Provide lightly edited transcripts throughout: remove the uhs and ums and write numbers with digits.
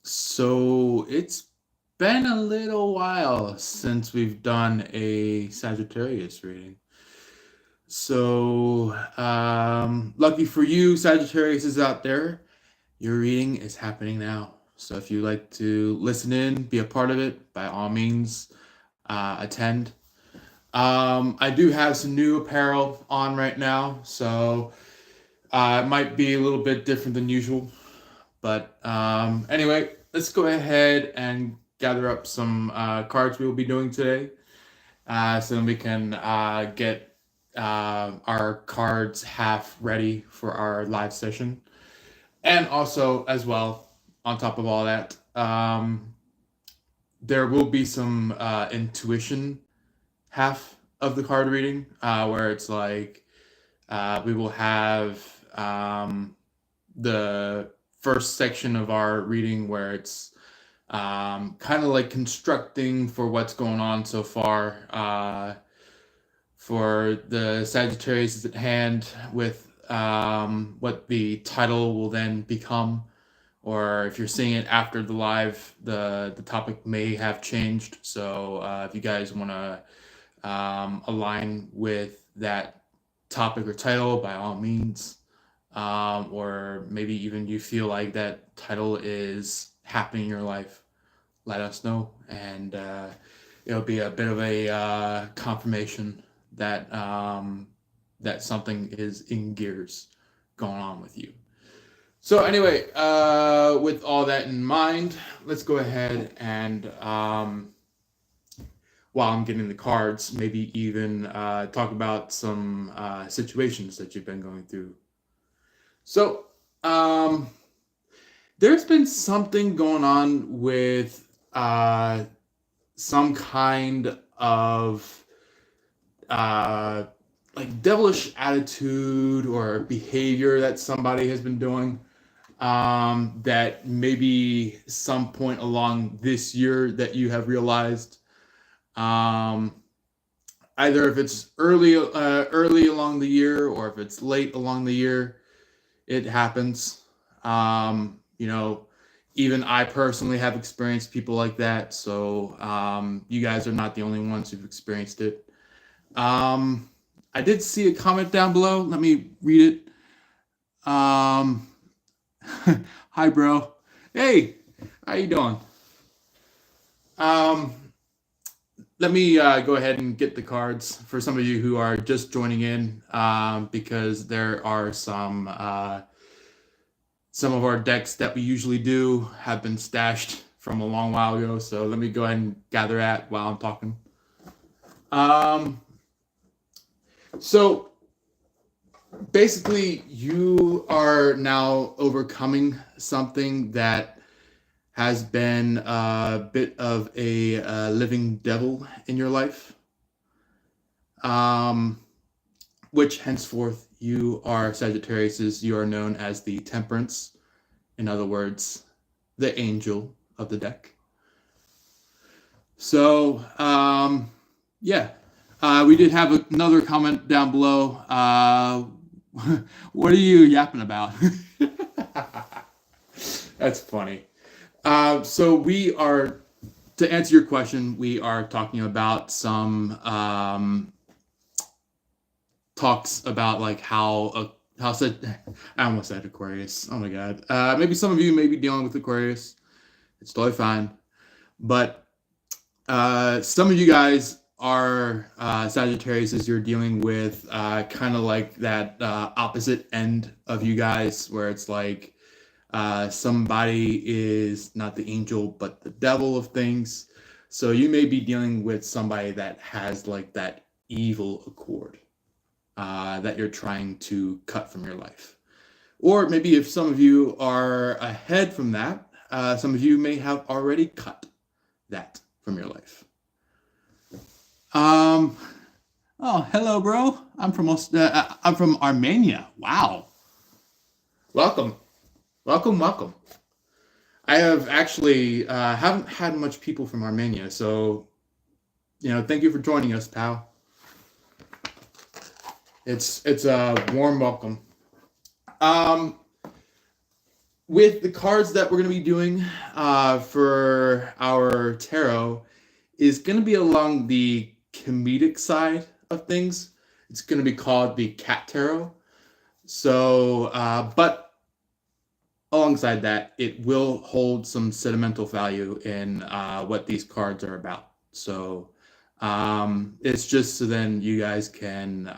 So it's been a little while since we've done a Sagittarius reading. So, lucky for you, Sagittarius is out there. Your reading is happening now. So if you like to listen in, be a part of it, by all means, attend. I do have some new apparel on right now, so it might be a little bit different than usual. But anyway, let's go ahead and gather up some cards we will be doing today, so then we can get our cards half ready for our live session. And also, as well, on top of all that, there will be some intuition half of the card reading, where it's like we will have the first section of our reading where it's kind of like constructing for what's going on so far for the Sagittarius at hand, with what the title will then become, or if you're seeing it after the live, the topic may have changed. So if you guys want to align with that topic or title, by all means. Or maybe even you feel like that title is happening in your life, let us know, and it'll be a bit of a confirmation that that something is in gears going on with you. So anyway, with all that in mind, let's go ahead and while I'm getting the cards, maybe even talk about some situations that you've been going through. So, there's been something going on with some kind of like devilish attitude or behavior that somebody has been doing, that maybe some point along this year that you have realized, either if it's early along the year or if it's late along the year, it happens. You know, even I personally have experienced people like that. So you guys are not the only ones who've experienced it. I did see a comment down below. Let me read it. Hi, bro. Hey, how you doing? Let me go ahead and get the cards for some of you who are just joining in, because there are some of our decks that we usually do have been stashed from a long while ago. So let me go ahead and gather that while I'm talking. So basically, you are now overcoming something that has been a bit of a living devil in your life, which henceforth you are Sagittarius, you are known as the Temperance. In other words, the angel of the deck. So, yeah, we did have another comment down below. What are you yapping about? That's funny. So we are, to answer your question, we are talking about some talks about like how said, I almost said Aquarius. Oh my God. Maybe some of you may be dealing with Aquarius. It's totally fine. But some of you guys are Sagittarius, as you're dealing with kind of like that opposite end of you guys, where it's like somebody is not the angel but the devil of things. So you may be dealing with somebody that has like that evil accord that you're trying to cut from your life. Or maybe if some of you are ahead from that, some of you may have already cut that from your life. Oh, hello, bro. I'm from Armenia. Wow. Welcome. Welcome. I have actually haven't had much people from Armenia, so thank you for joining us, pal. It's a warm welcome. with the cards that we're going to be doing for our tarot is going to be along the comedic side of things. It's going to be called the Cat Tarot. So, but alongside that, it will hold some sentimental value in what these cards are about. So, it's just so then you guys can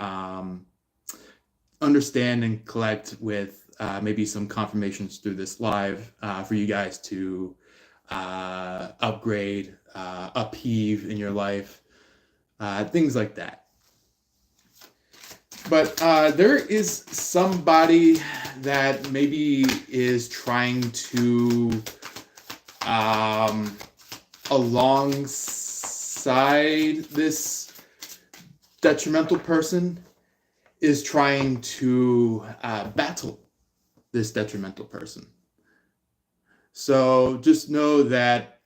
understand and collect with maybe some confirmations through this live for you guys to upgrade, upheave in your life, things like that. But there is somebody that maybe is trying to, alongside this detrimental person, is trying to battle this detrimental person. So just know that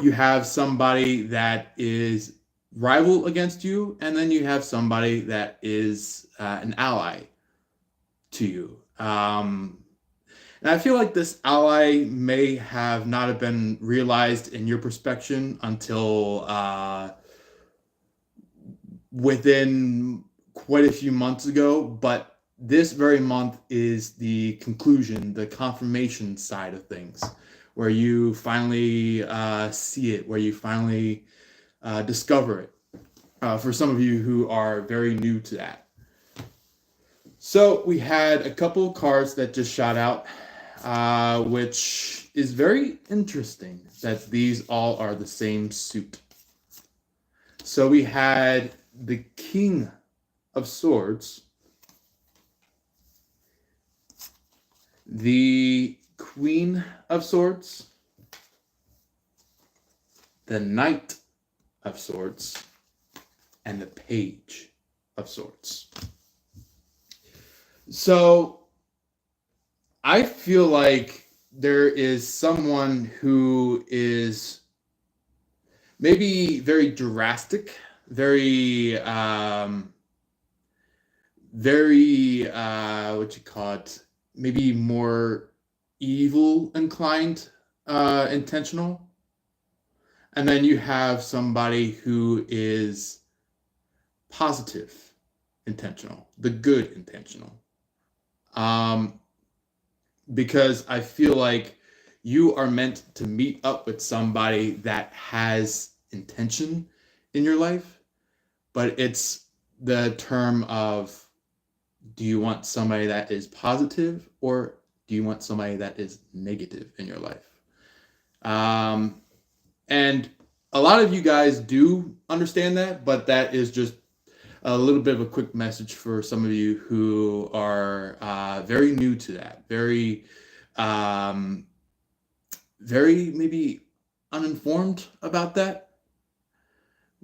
you have somebody that is rival against you, and then you have somebody that is an ally to you. And I feel like this ally may have not have been realized in your perspective until within quite a few months ago, but this very month is the conclusion, the confirmation side of things, where you finally see it, where you finally discover it, for some of you who are very new to that. So we had a couple of cards that just shot out, which is very interesting that these all are the same suit. So we had the King of Swords, the Queen of Swords, the Knight of Swords, and the Page of Swords. So I feel like there is someone who is maybe very drastic, very what you call it, maybe more evil inclined, intentional. And then you have somebody who is positive intentional, the good intentional. Because I feel like you are meant to meet up with somebody that has intention in your life, but it's the term of, do you want somebody that is positive, or do you want somebody that is negative in your life? And a lot of you guys do understand that, but that is just a little bit of a quick message for some of you who are very new to that, very maybe uninformed about that,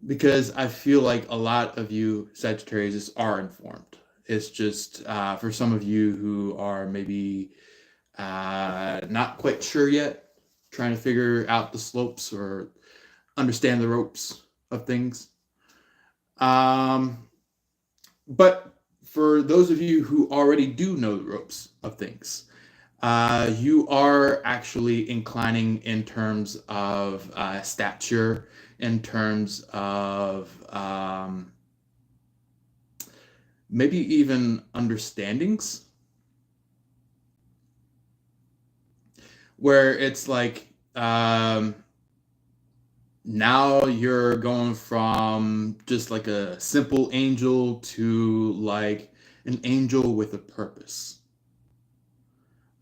because I feel like a lot of you Sagittarius are informed. It's just for some of you who are maybe not quite sure yet, trying to figure out the slopes or understand the ropes of things. But for those of you who already do know the ropes of things, you are actually inclining in terms of stature, in terms of maybe even understandings, where it's like now you're going from just like a simple angel to like an angel with a purpose,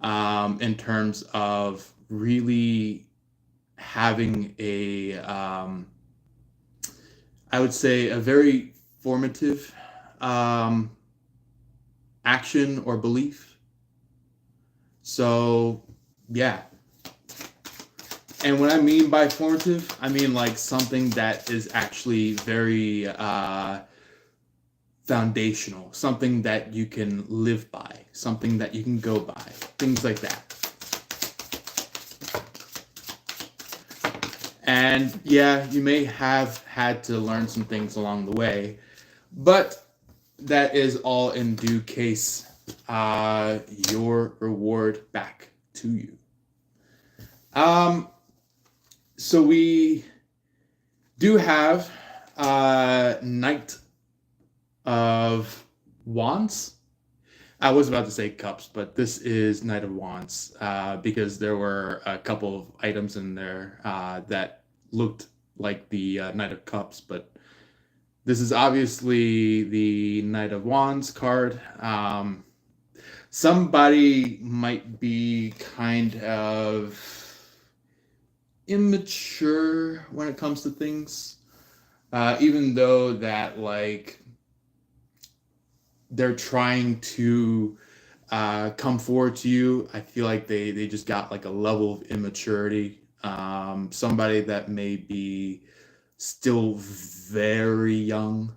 in terms of really having a I would say a very formative action or belief. So yeah. And what I mean by formative, I mean like something that is actually very foundational, something that you can live by, something that you can go by, things like that. And yeah, you may have had to learn some things along the way, but that is all in due case your reward back to you. So we do have Knight of Wands. I was about to say cups, but this is Knight of Wands because there were a couple of items in there that looked like the Knight of Cups, but this is obviously the Knight of Wands card. Somebody might be kind of immature when it comes to things, even though that like they're trying to come forward to you. I feel like they just got like a level of immaturity. Somebody that may be still very young.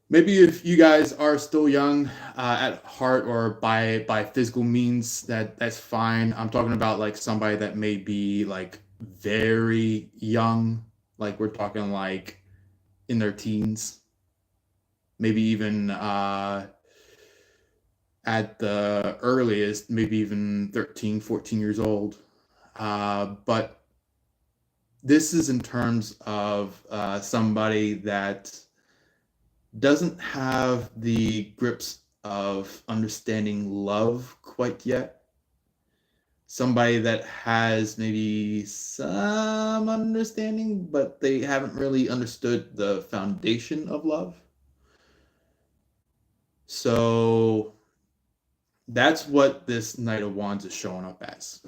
Maybe if you guys are still young at heart or by physical means, that's fine. I'm talking about like somebody that may be like very young, like we're talking like in their teens, maybe even at the earliest, maybe even 13, 14 years old. But this is in terms of somebody that doesn't have the grips of understanding love quite yet. Somebody that has maybe some understanding, but they haven't really understood the foundation of love. So that's what this Knight of Wands is showing up as.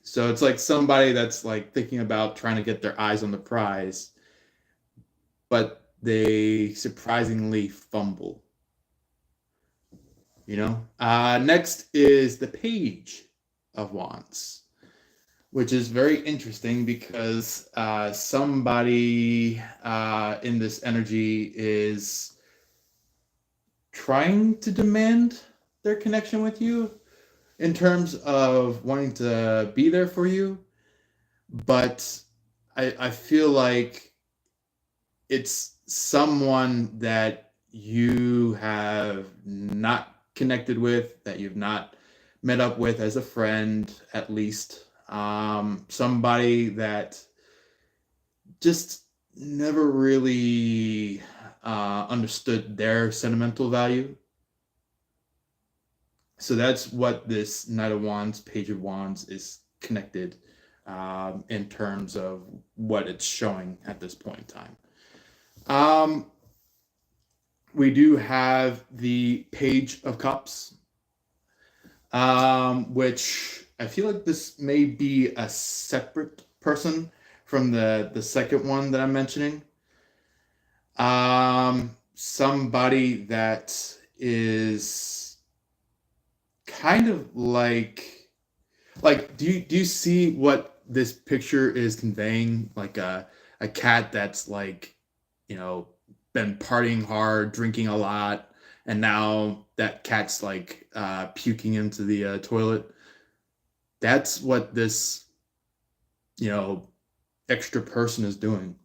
So it's like somebody that's like thinking about trying to get their eyes on the prize, but they surprisingly fumble. Next is the Page of Wands, which is very interesting because somebody in this energy is trying to demand their connection with you in terms of wanting to be there for you, but I feel like it's someone that you have not connected with, that you've not met up with as a friend, at least. Somebody that just never really understood their sentimental value. So that's what this Knight of Wands, Page of Wands is connected in terms of what it's showing at this point in time. We do have the Page of Cups, which I feel like this may be a separate person from the second one that I'm mentioning. Somebody that is kind of like do you see what this picture is conveying? Like a cat that's like, been partying hard, drinking a lot, and now that cat's like puking into the toilet. That's what this extra person is doing.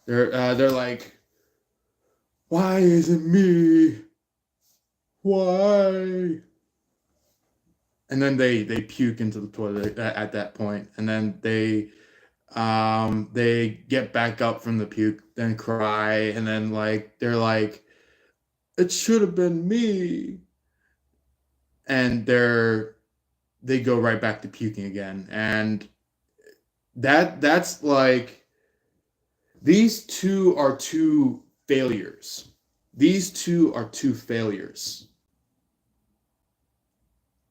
They're like, why is it me? Why? And then they puke into the toilet at that point, and then they get back up from the puke, then cry, and then like they're like, it should have been me, and they go right back to puking again. And that's like, these two are two failures. These two are two failures.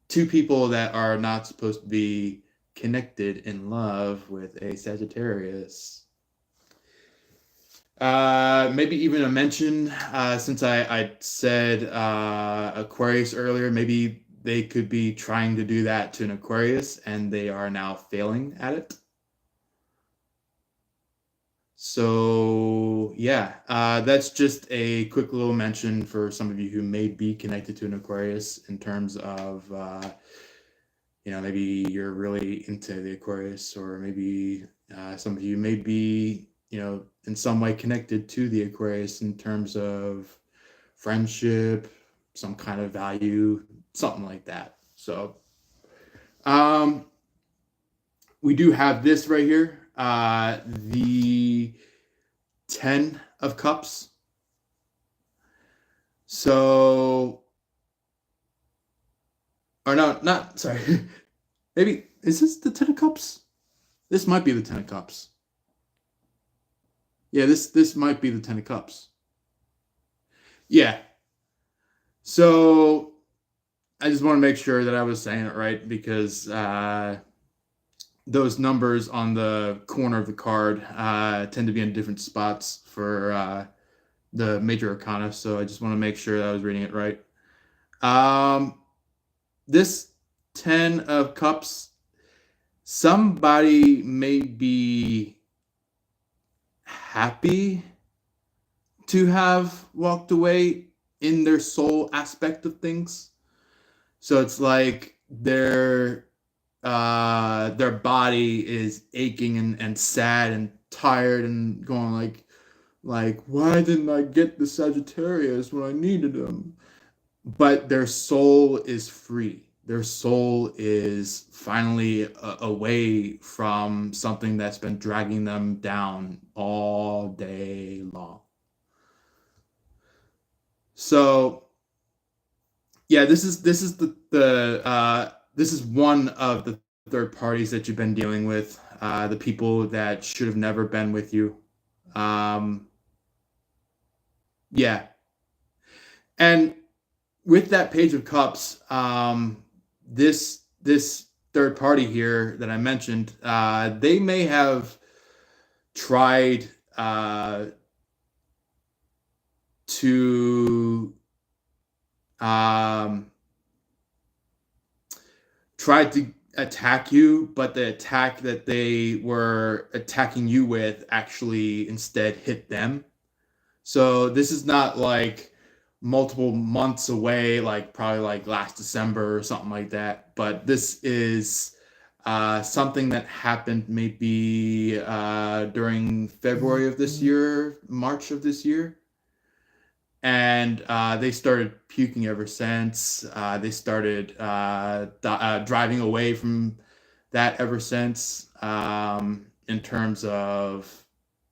Two people that are not supposed to be connected in love with a Sagittarius. Maybe even a mention, since I said Aquarius earlier, maybe they could be trying to do that to an Aquarius and they are now failing at it. So yeah, that's just a quick little mention for some of you who may be connected to an Aquarius in terms of, maybe you're really into the Aquarius, or maybe some of you may be, in some way connected to the Aquarius in terms of friendship, some kind of value, something like that. So um, we do have this right here, the 10 of Cups. So, or no, not, sorry. Maybe, is this the 10 of Cups? This might be the 10 of Cups. Yeah, this might be the 10 of Cups. Yeah. So, I just want to make sure that I was saying it right because those numbers on the corner of the card tend to be in different spots for the major arcana. So I just want to make sure that I was reading it right. This 10 of Cups, somebody may be happy to have walked away in their soul aspect of things. So it's like their body is aching and sad and tired and going like why didn't I get the Sagittarius when I needed them? But their soul is free. Their soul is finally away from something that's been dragging them down all day long. So yeah, this is this is one of the third parties that you've been dealing with, the people that should have never been with you. Yeah, and with that Page of Cups, this third party here that I mentioned, they may have tried to tried to attack you, but the attack that they were attacking you with actually instead hit them. So this is not like multiple months away, like probably like last December or something like that. But this is something that happened maybe during February of this year, March of this year. And they started puking ever since. They started driving away from that ever since, in terms of,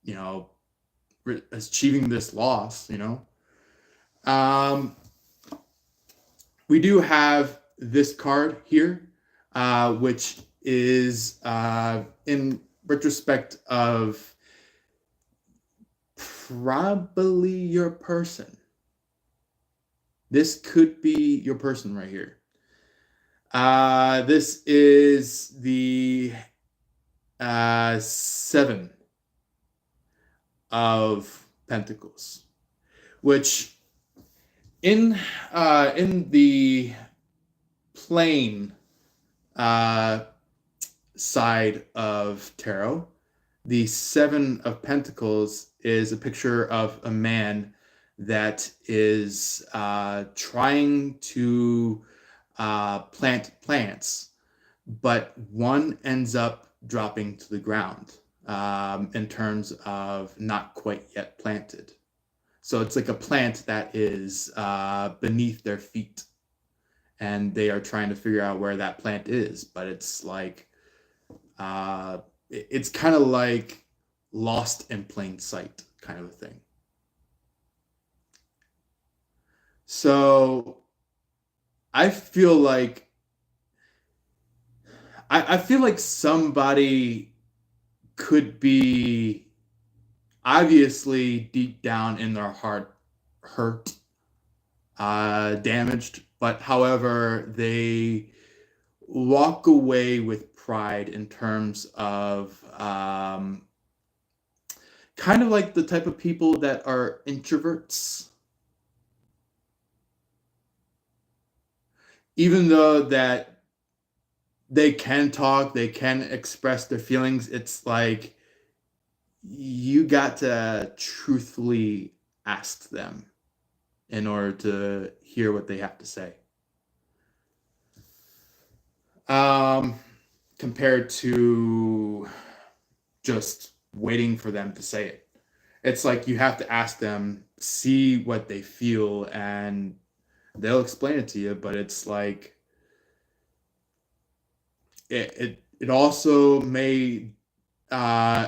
you know, achieving this loss, you know. We do have this card here, which is in retrospect of probably your person. This could be your person right here. This is the 7 of Pentacles, which in the plain side of tarot, the 7 of Pentacles is a picture of a man that is trying to plant plants, but one ends up dropping to the ground in terms of not quite yet planted. So it's like a plant that is beneath their feet, and they are trying to figure out where that plant is, but it's like it's kind of like lost in plain sight kind of a thing. So I feel like I feel like somebody could be obviously deep down in their heart hurt, damaged, but however they walk away with pride in terms of kind of like the type of people that are introverts. Even though that they can talk, they can express their feelings, it's like you got to truthfully ask them in order to hear what they have to say. Compared to just waiting for them to say it. It's like you have to ask them see what they feel, and they'll explain it to you, but it's like it also may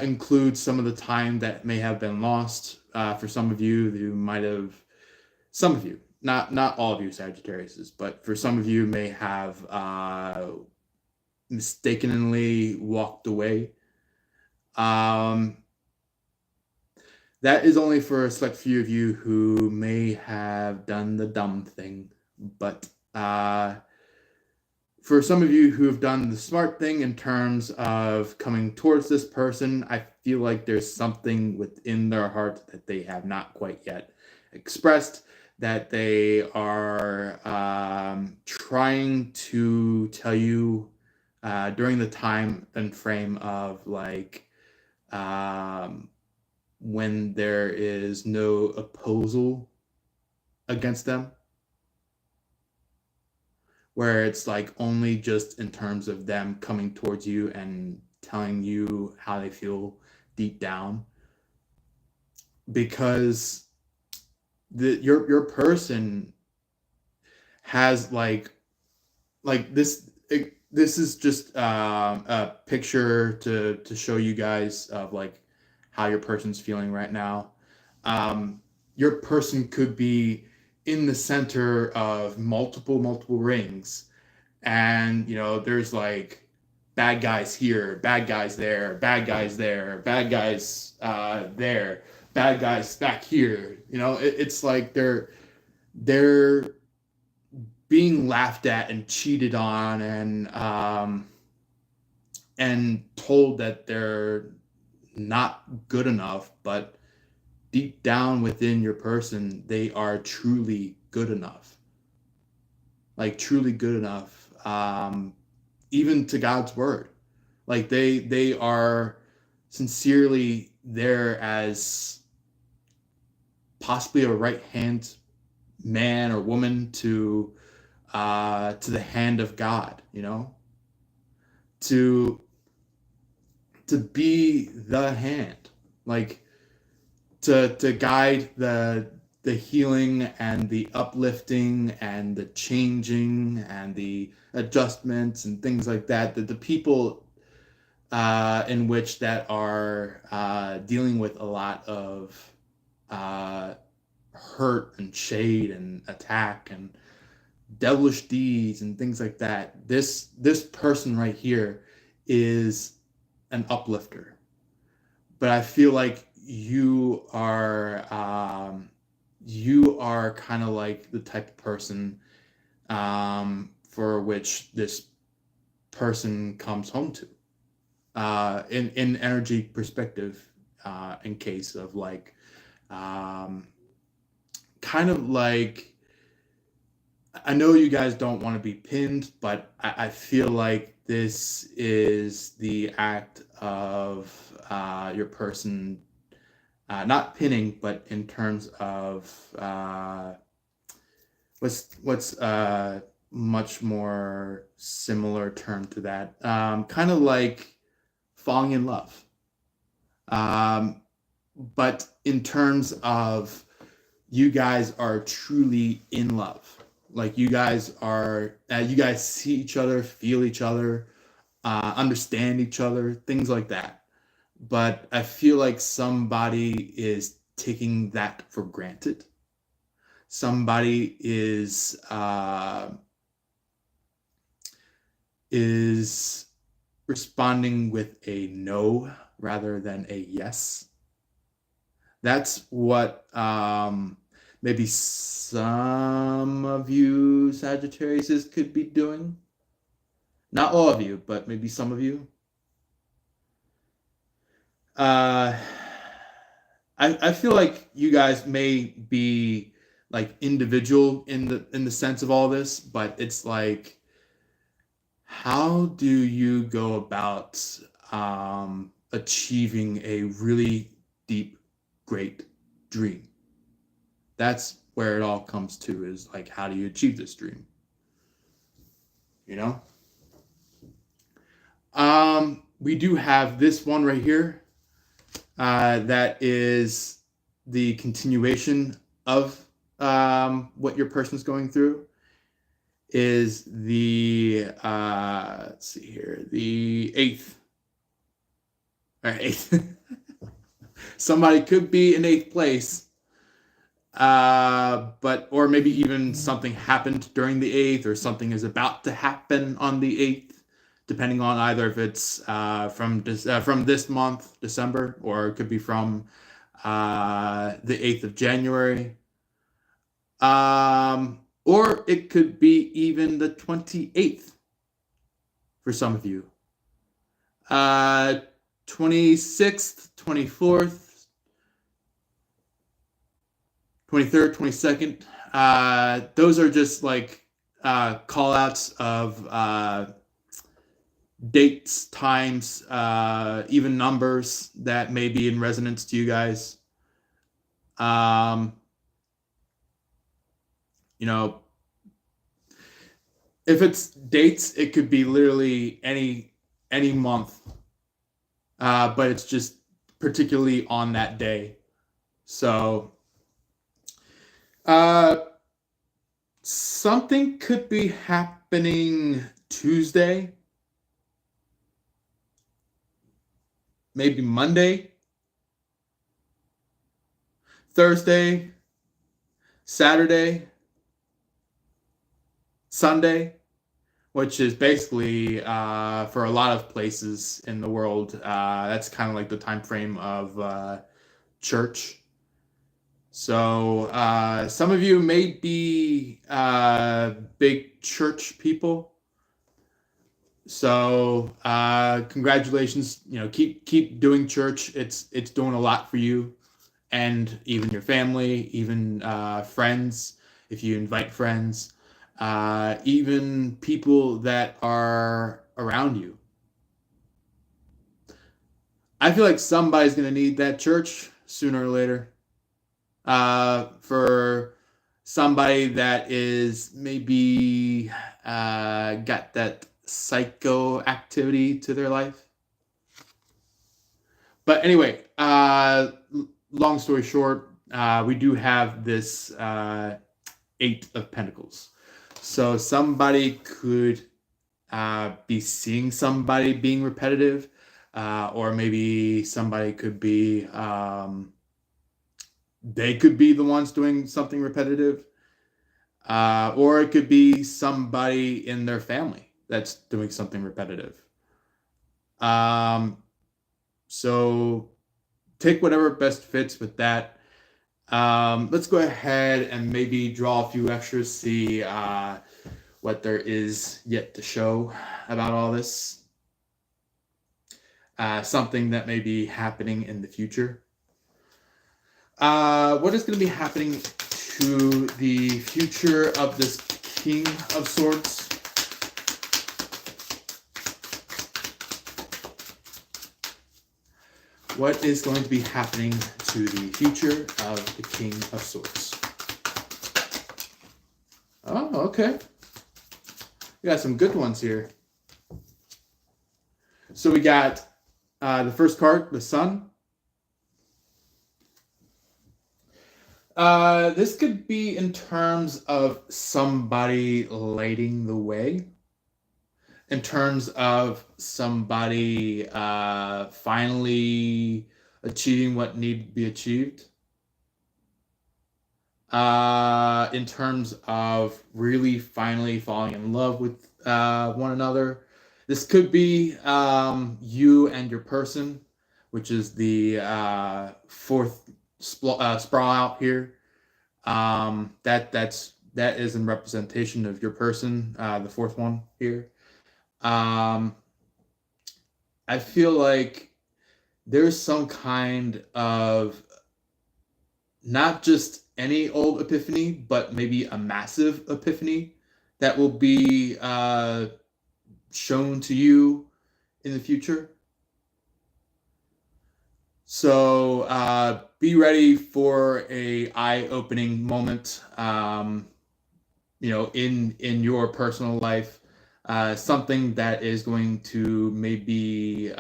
include some of the time that may have been lost for some of you who might have, some of you, not all of you Sagittariuses, but for some of you may have mistakenly walked away. That is only for a select few of you who may have done the dumb thing, but for some of you who have done the smart thing in terms of coming towards this person, I feel like there's something within their heart that they have not quite yet expressed, that they are trying to tell you during the time and frame of like when there is no opposal against them, where it's like only just in terms of them coming towards you and telling you how they feel deep down, because your person has like this. This is just a picture to show you guys of like how your person's feeling right now. Your person could be in the center of multiple rings, and there's like bad guys here, bad guys there, bad guys there, bad guys there, bad guys back here. It's like they're being laughed at and cheated on, and told that they're not good enough, but deep down within your person, they are truly good enough. Like truly good enough, even to God's word. Like they are sincerely there as possibly a right hand man or woman to the hand of God, to be the hand, like to guide the healing and the uplifting and the changing and the adjustments and things like that, that the people in which that are dealing with a lot of hurt and shade and attack and devilish deeds and things like that. This person right here is an uplifter, but I feel like you are kind of like the type of person for which this person comes home to in energy perspective, in case of like kind of like, I know you guys don't want to be pinned, but I feel like this is the act of your person not pinning, but in terms of what's much more similar term to that, kind of like falling in love, but in terms of you guys are truly in love. Like you guys see each other, feel each other, understand each other, things like that. But I feel like somebody is taking that for granted. Somebody is responding with a no rather than a yes. That's what maybe some of you Sagittariuses could be doing. Not all of you, but maybe some of you. I feel like you guys may be like individual in the sense of all this, but it's like, how do you go about achieving a really deep, great dream? That's where it all comes to, is like, how do you achieve this dream? We do have this one right here. That is the continuation of what your person's going through is the let's see here, the 8th. All right, 8th. Somebody could be in 8th place, but or maybe even something happened during the 8th, or something is about to happen on the 8th, depending on either if it's from this month, December, or it could be from the 8th of January. Or it could be even the 28th for some of you. 26th, 24th, 23rd, 22nd. Those are just like call outs of dates, times, even numbers that may be in resonance to you guys. You know, if it's dates, it could be literally any month, but it's just particularly on that day. So something could be happening Tuesday, maybe Monday, Thursday, Saturday, Sunday, which is basically for a lot of places in the world, that's kind of like the time frame of church. So some of you may be big church people. So congratulations. You know, keep doing church. It's doing a lot for you, and even your family, even friends, if you invite friends. Even people that are around you. I feel like somebody's going to need that church sooner or later. For somebody that is maybe got that psycho activity to their life. But anyway, long story short, we do have this 8 of Pentacles. So somebody could be seeing somebody being repetitive, or maybe somebody could be, they could be the ones doing something repetitive, or it could be somebody in their family that's doing something repetitive. So take whatever best fits with that. Let's go ahead and maybe draw a few extras, see what there is yet to show about all this. Something that may be happening in the future. What is going to be happening to the future of this King of Swords? What is going to be happening to the future of the King of Swords? Oh, okay. We got some good ones here. So we got the first card, the Sun. This could be in terms of somebody lighting the way. In terms of somebody finally achieving what needed to be achieved. In terms of really finally falling in love with one another. This could be you and your person, which is the 4th sprawl out here. That is in representation of your person, the 4th one here. I feel like there's some kind of not just any old epiphany, but maybe a massive epiphany that will be shown to you in the future. So be ready for a eye-opening moment, you know, in your personal life. Something that is going to maybe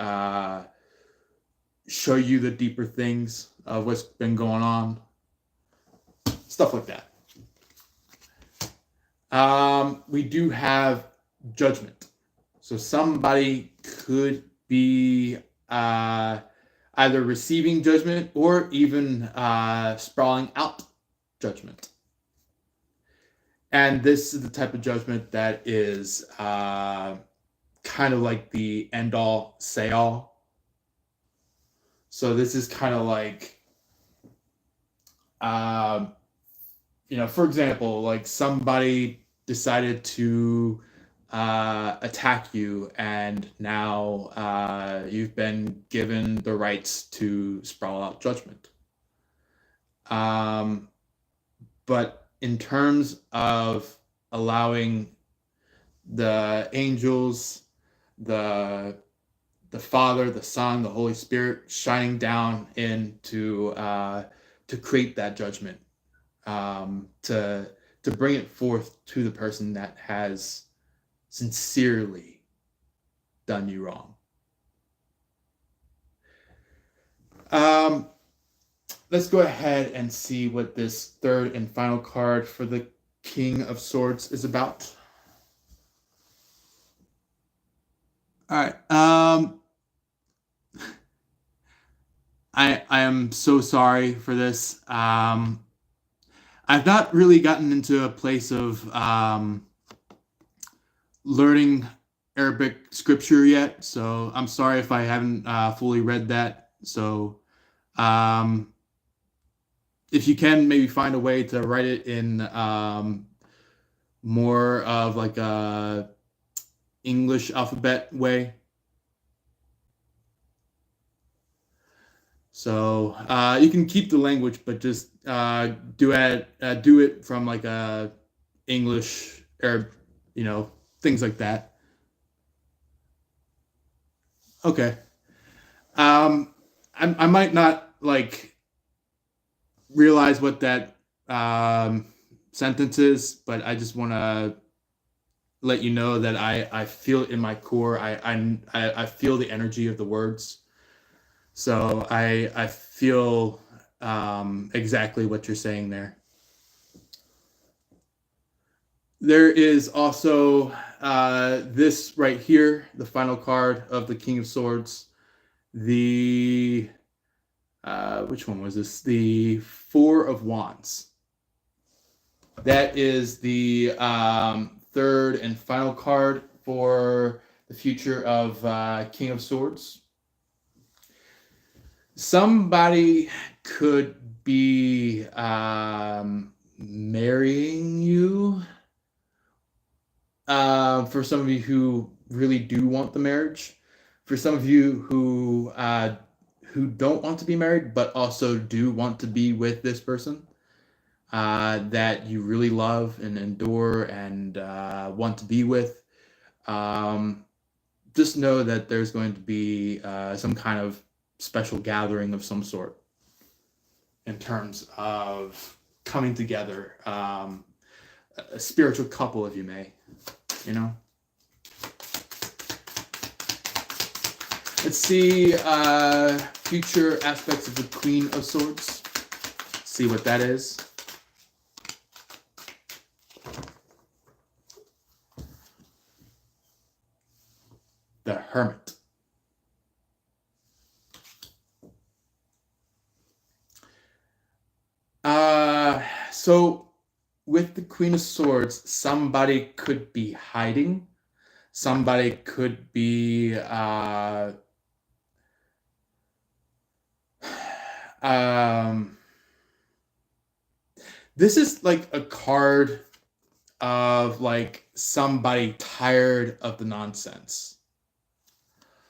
show you the deeper things of what's been going on. stuff like that. We do have judgment. So somebody could be either receiving judgment or even sprawling out judgment. And this is the type of judgment that is kind of like the end all, say all. So this is kind of like, for example, like somebody decided to attack you, and now you've been given the rights to sprawl out judgment. But in terms of allowing the angels, the Father, the Son, the Holy Spirit shining down in to create that judgment, to bring it forth to the person that has sincerely done you wrong. Let's go ahead and see what this third and final card for the King of Swords is about. All right. I am so sorry for this. I've not really gotten into a place of learning Arabic scripture yet, so I'm sorry if I haven't fully read that. So if you can maybe find a way to write it in more of like a English alphabet way. So you can keep the language, but just do it from like a English, Arab, things like that. Okay. I might not like realize what that sentence is, but I just want to let you know that I feel it in my core. I feel the energy of the words. So I feel exactly what you're saying there. There is also this right here, the final card of the King of Swords. The which one was this? The Four of Wands. That is the third and final card for the future of King of Swords. Somebody could be marrying you. For some of you who really do want the marriage. For some of you who don't want to be married, but also do want to be with this person that you really love and adore and want to be with, just know that there's going to be some kind of special gathering of some sort in terms of coming together, a spiritual couple, if you may, Let's see future aspects of the Queen of Swords. See what that is. The Hermit. So with the Queen of Swords, somebody could be hiding. Somebody could be this is like a card of like somebody tired of the nonsense.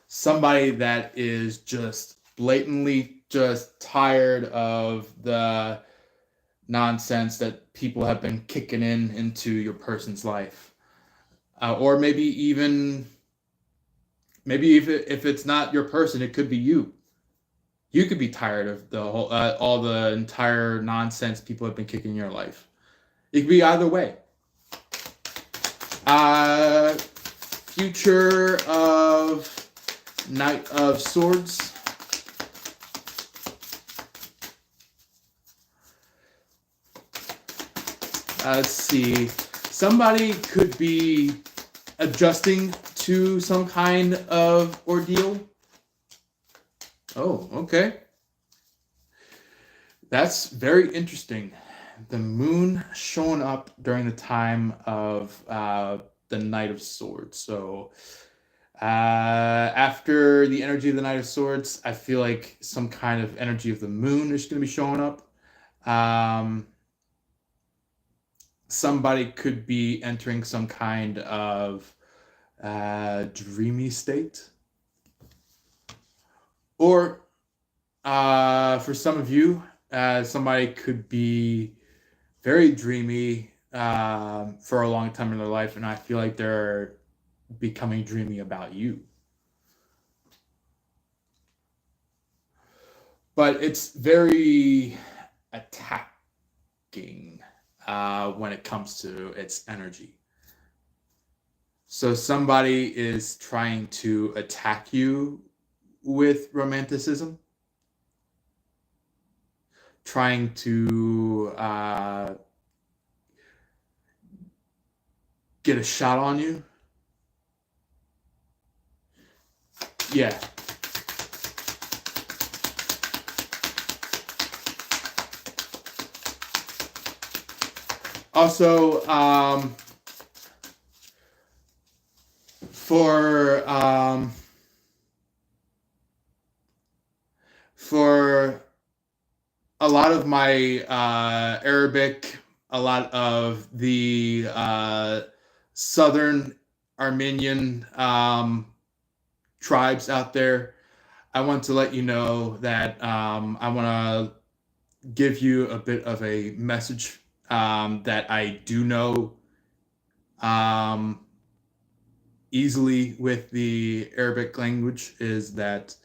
Somebody that is just blatantly just tired of the nonsense that people have been kicking into your person's life. Or maybe if it's not your person, it could be you. You could be tired of the whole, all the entire nonsense people have been kicking in your life. It could be either way. Future of Knight of Swords. Let's see. Somebody could be adjusting to some kind of ordeal. Oh, okay. That's very interesting. The moon showing up during the time of the Knight of Swords. So after the energy of the Knight of Swords, I feel like some kind of energy of the moon is going to be showing up. Um, Somebody could be entering some kind of dreamy state. Or for some of you, somebody could be very dreamy for a long time in their life, and I feel like they're becoming dreamy about you. But it's very attacking when it comes to its energy. So somebody is trying to attack you with romanticism, trying to get a shot on you. Yeah. Also, for a lot of my Arabic, a lot of the Southern Armenian tribes out there, I want to let you know that I want to give you a bit of a message that I do know um, easily with the Arabic language is that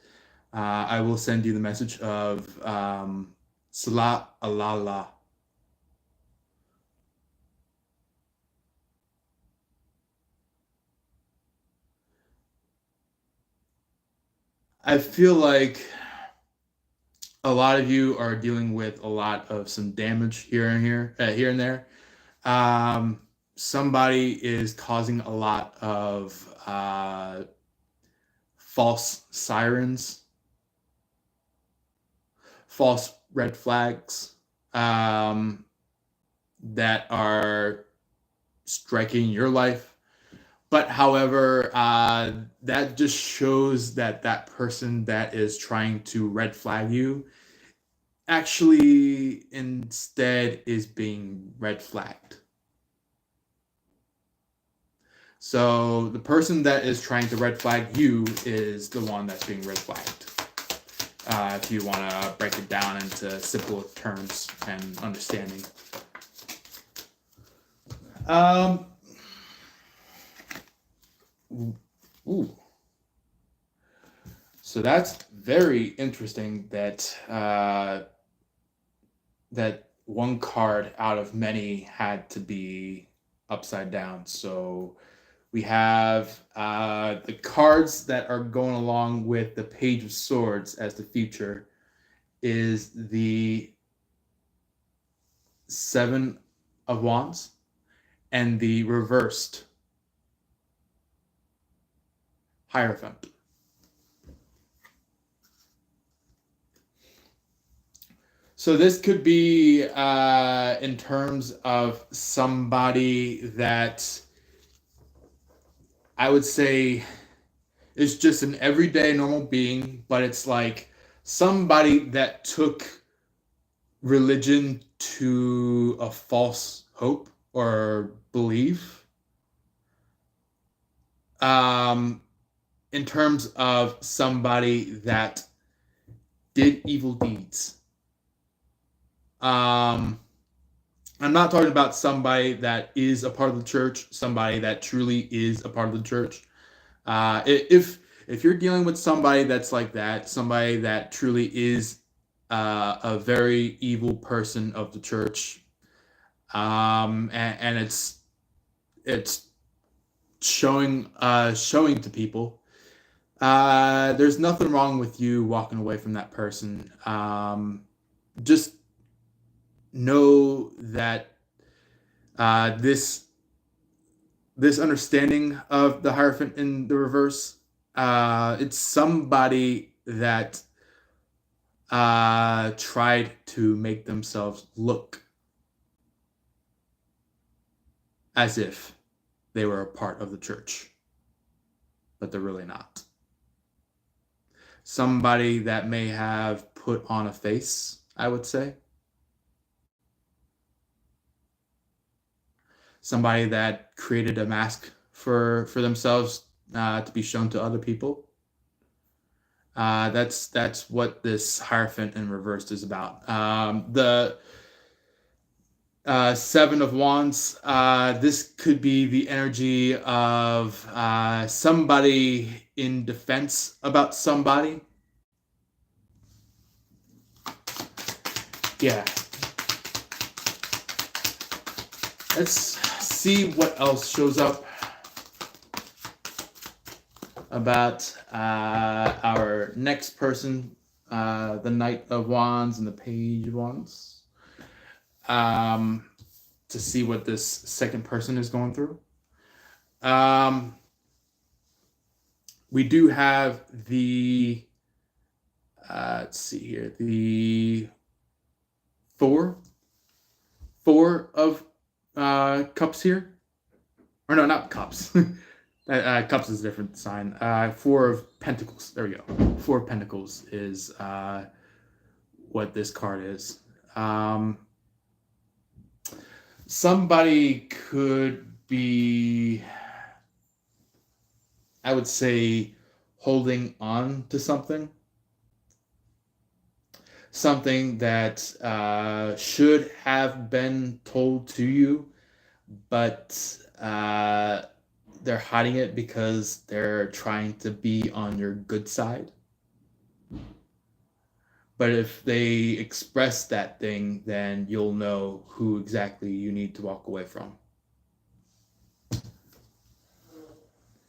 I will send you the message of Salah Allah. I feel like a lot of you are dealing with a lot of some damage here and there. Somebody is causing a lot of false sirens, false red flags that are striking your life. But however, that just shows that that person that is trying to red flag you actually instead is being red flagged. So the person that is trying to red flag you is the one that's being red flagged. If you want to break it down into simple terms and understanding. Ooh. So that's very interesting that that one card out of many had to be upside down. So we have the cards that are going along with the Page of Swords as the feature is the Seven of Wands and the reversed Hierophant. So this could be in terms of somebody that I would say is just an everyday normal being, but it's like somebody that took religion to a false hope or belief. In terms of somebody that did evil deeds. I'm not talking about somebody that is a part of the church, somebody that truly is a part of the church. If you're dealing with somebody that's like that, somebody that truly is a very evil person of the church, and it's showing to people, there's nothing wrong with you walking away from that person. Just know that This understanding of the Hierophant in the reverse, it's somebody that tried to make themselves look as if they were a part of the church, but they're really not. Somebody that may have put on a face, I would say. Somebody that created a mask for themselves to be shown to other people. That's what this Hierophant in reversed is about. The Seven of Wands. This could be the energy of somebody in defense about somebody. Yeah. Let's see what else shows up about our next person, the Knight of Wands and the Page of Wands, to see what this second person is going through. We do have the, let's see here, the four of cups here. Or no, not cups. Cups is a different sign. Four of Pentacles. There we go. Four of Pentacles is what this card is. Somebody could be, I would say, holding on to something. Something that should have been told to you, but they're hiding it because they're trying to be on your good side. But if they express that thing, then you'll know who exactly you need to walk away from.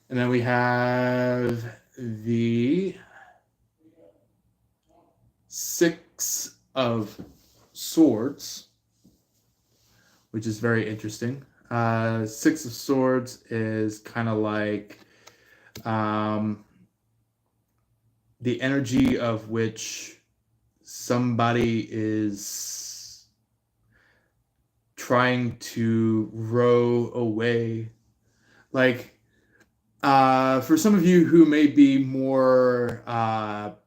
And then we have the Six of Swords, which is very interesting. Six of Swords is kind of like the energy of which somebody is trying to row away. Like, for some of you who may be more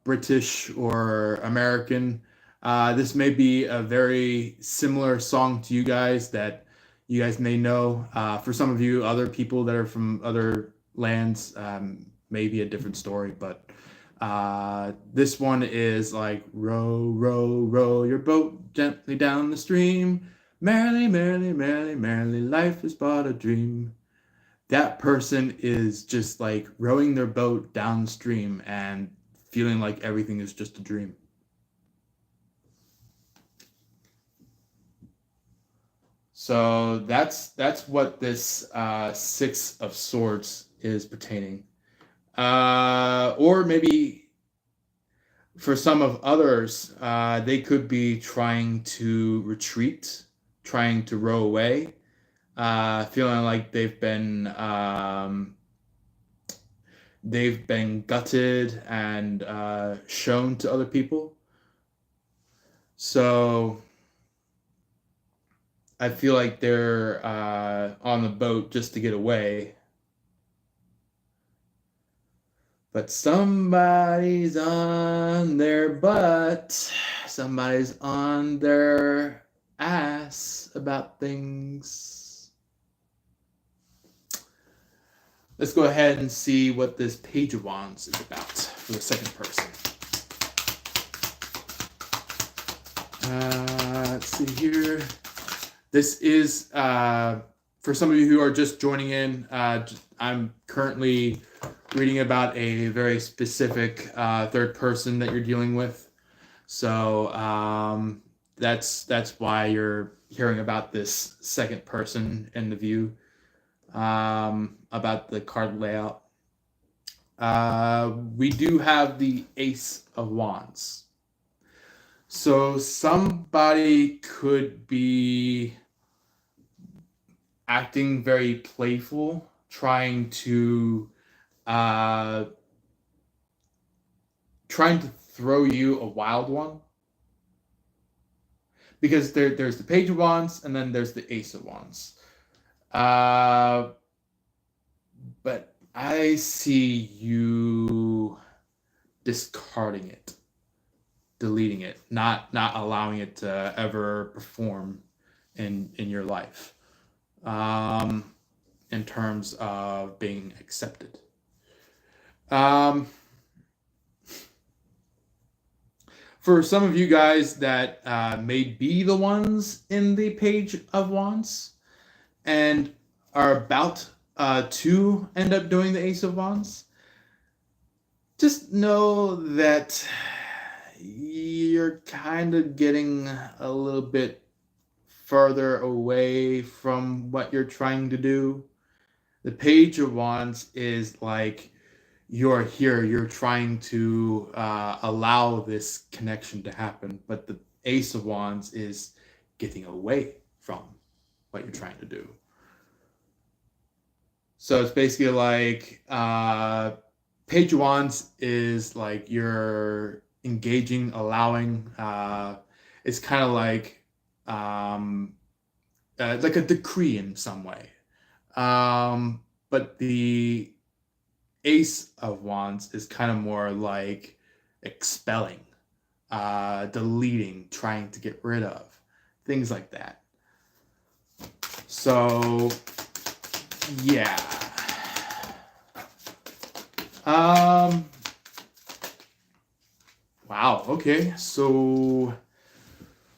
British or American, this may be a very similar song to you guys that you guys may know. For some of you other people that are from other lands, may be a different story, but this one is like, row, row, row your boat gently down the stream. Merrily, merrily, merrily, merrily, life is but a dream. That person is just like rowing their boat downstream and feeling like everything is just a dream. So that's what this Six of Swords is pertaining. Or maybe for some of others, they could be trying to retreat, trying to row away, feeling like they've been gutted and shown to other people. So I feel like they're on the boat just to get away. But somebody's on their butt. Somebody's on their ass about things. Let's go ahead and see what this Page of Wands is about for the second person. Let's see here. This is, for some of you who are just joining in, I'm currently reading about a very specific third person that you're dealing with. So that's why you're hearing about this second person in the view, about the card layout. We do have the Ace of Wands. So somebody could be acting very playful, uh, trying to throw you a wild one, because there's the Page of Wands and then there's the Ace of Wands. Uh, but I see you discarding it, deleting it, not allowing it to ever perform in your life. In terms of being accepted. Um, for some of you guys that may be the ones in the Page of Wands and are about to end up doing the Ace of Wands, just know that you're kind of getting a little bit further away from what you're trying to do. The Page of Wands is like you're here, you're trying to allow this connection to happen, but the Ace of Wands is getting away from what you're trying to do. So it's basically like Page of Wands is like you're engaging, allowing. It's kind of like a decree in some way. But the Ace of Wands is kind of more like expelling, deleting, trying to get rid of, things like that. So, yeah. Wow, okay. So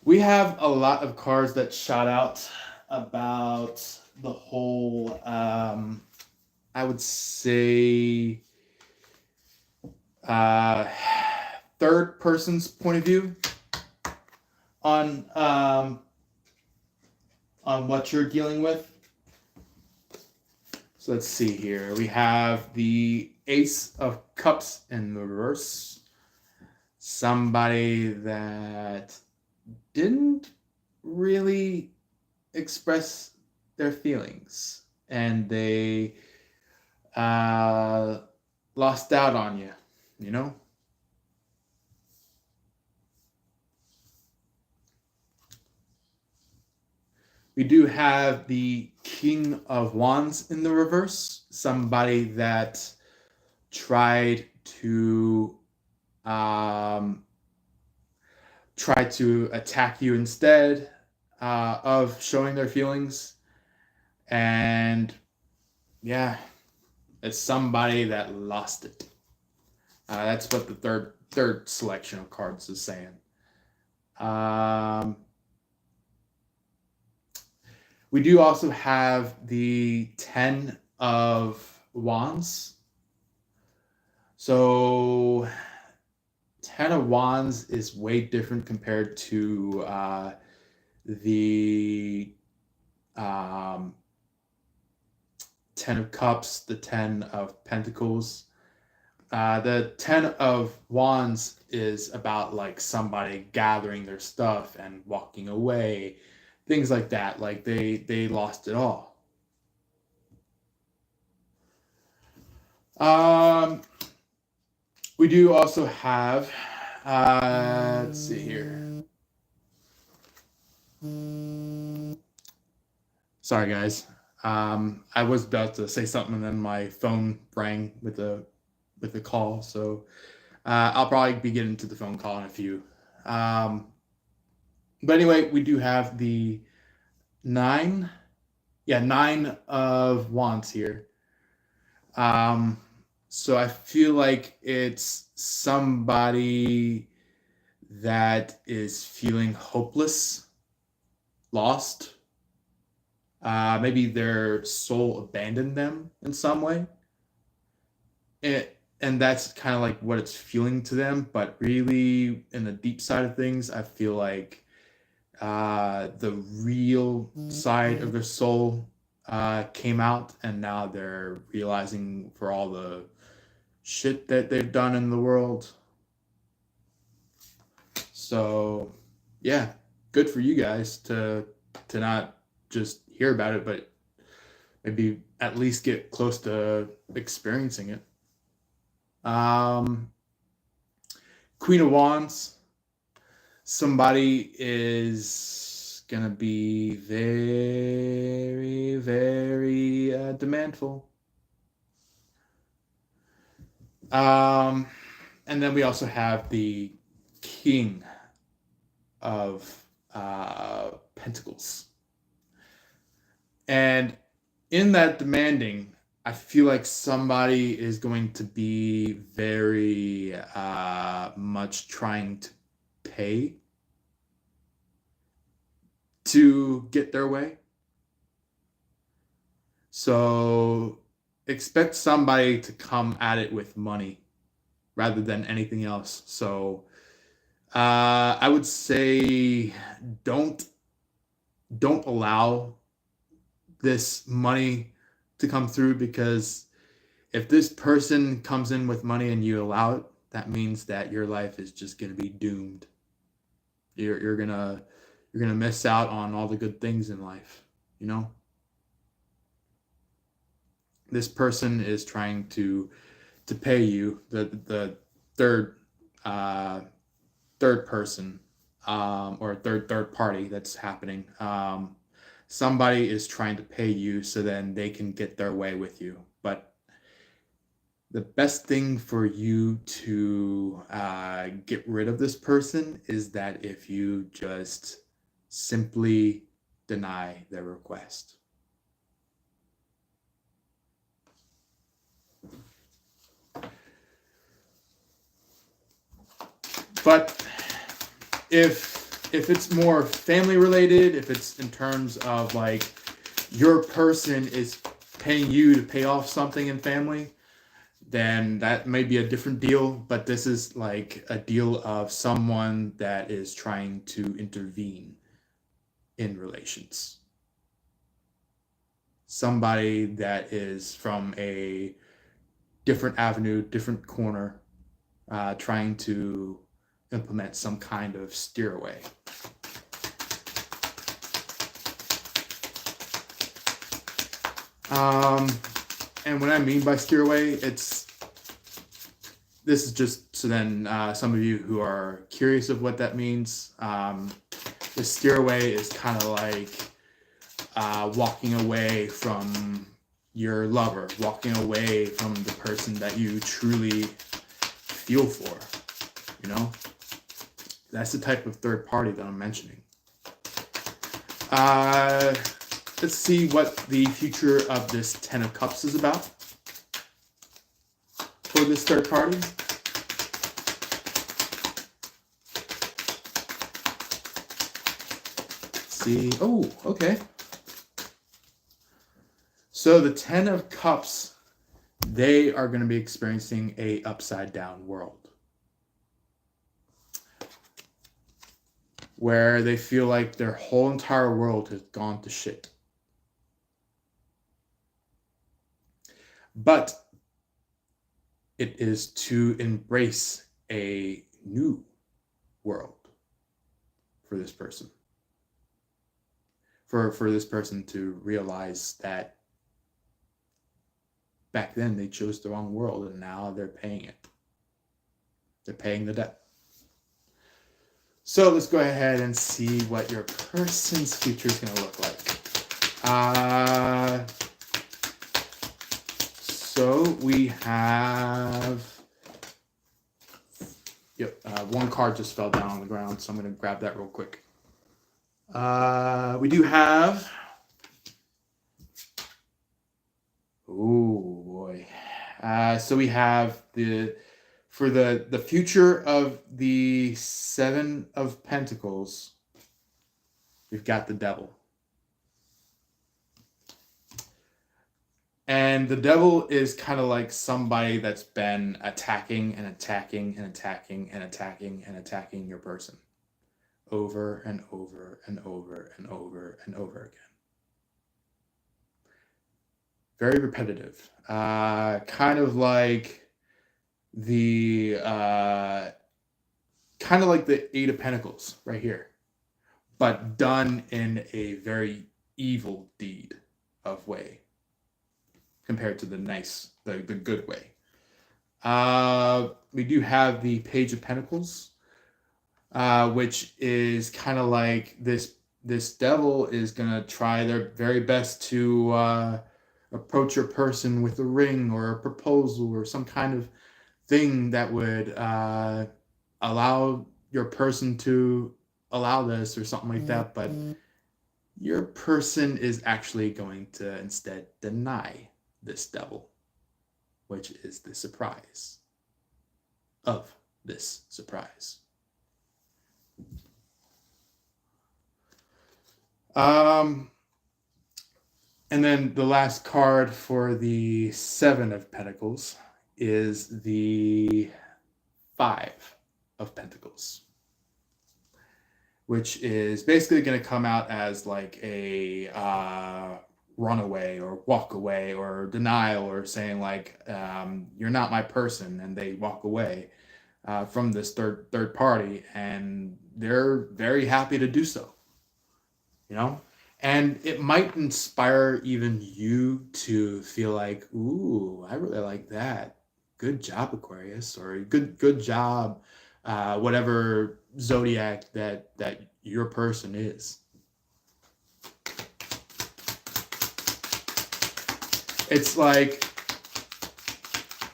we have a lot of cards that shot out about the whole I would say third person's point of view on what you're dealing with. So let's see here. We have the Ace of Cups in the reverse. Somebody that didn't really express their feelings, and they lost out on you, you know? We do have the King of Wands in the reverse, somebody that tried to attack you instead of showing their feelings. And yeah, it's somebody that lost it. That's what the third selection of cards is saying. We do also have the 10 of Wands. So 10 of Wands is way different compared to the 10 of Cups, the 10 of Pentacles. The 10 of Wands is about like somebody gathering their stuff and walking away, things like that. Like they lost it all. We do also have, let's see here. Sorry, guys. I was about to say something and then my phone rang with the call. So I'll probably be getting to the phone call in a few. But anyway, we do have the 9 of Wands here. So I feel like it's somebody that is feeling hopeless, lost. Maybe their soul abandoned them in some way. And that's kind of like what it's feeling to them. But really, in the deep side of things, I feel like the real side of their soul came out, and now they're realizing for all the shit that they've done in the world. So yeah, good for you guys to not just hear about it, but maybe at least get close to experiencing it. Um, Queen of Wands, somebody is gonna be very, very demandful. Um, and then we also have the King of Pentacles. And in that demanding, I feel like somebody is going to be very much trying to pay to get their way. So expect somebody to come at it with money rather than anything else. So I would say don't allow this money to come through, because if this person comes in with money and you allow it, that means that your life is just going to be doomed. You're gonna miss out on all the good things in life. You know, this person is trying to pay you, the third third person, or third party that's happening. Somebody is trying to pay you so then they can get their way with you. But the best thing for you to get rid of this person is that if you just simply deny their request. But if it's more family related, if it's in terms of like your person is paying you to pay off something in family, then that may be a different deal. But this is like a deal of someone that is trying to intervene in relations. Somebody that is from a different avenue, different corner, trying to implement some kind of steer away. And what I mean by steer away, this is just so then some of you who are curious of what that means. The steer away is kind of like walking away from your lover, walking away from the person that you truly feel for, you know? That's the type of third party that I'm mentioning. Let's see what the future of this Ten of Cups is about for this third party. Let's see. Oh, okay. So the Ten of Cups, they are going to be experiencing a upside down world, where they feel like their whole entire world has gone to shit. But it is to embrace a new world for this person. For this person to realize that back then they chose the wrong world and now they're paying it. They're paying the debt. So let's go ahead and see what your person's future is going to look like. So we have, one card just fell down on the ground, so I'm going to grab that real quick. We do have, oh boy. So we have for the future of the Seven of Pentacles, we've got the Devil. And the Devil is kind of like somebody that's been attacking and attacking and attacking and attacking and attacking your person over and over and over and over and over again. Very repetitive. Kind of like the Eight of Pentacles right here, but done in a very evil deed of way. compared to the nice, the good way. We do have the Page of Pentacles, which is kind of like this devil is gonna try their very best to approach your person with a ring or a proposal or some kind of thing that would allow your person to allow this or something like that, but your person is actually going to instead deny this devil, which is the surprise of this surprise. And then the last card for the Seven of Pentacles is the Five of Pentacles, which is basically going to come out as like a runaway or walk away or denial, or saying like, you're not my person, and they walk away from this third party, and they're very happy to do so, you know? And it might inspire even you to feel like, ooh, I really like that. Good job, Aquarius, or good job, whatever zodiac that your person is. It's like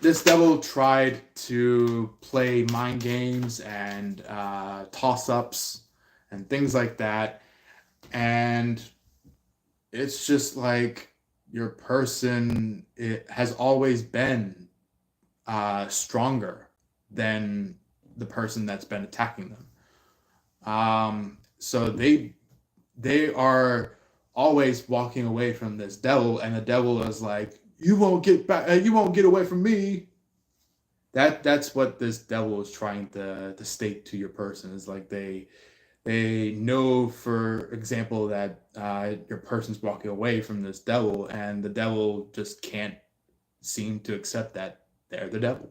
this devil tried to play mind games and toss-ups and things like that. And it's just like your person, it has always been stronger than the person that's been attacking them. So they are always walking away from this devil, and the devil is like, you won't get back, you won't get away from me. That's what this devil is trying to state to your person, is like they know, for example, that your person's walking away from this devil, and the devil just can't seem to accept that they're the devil.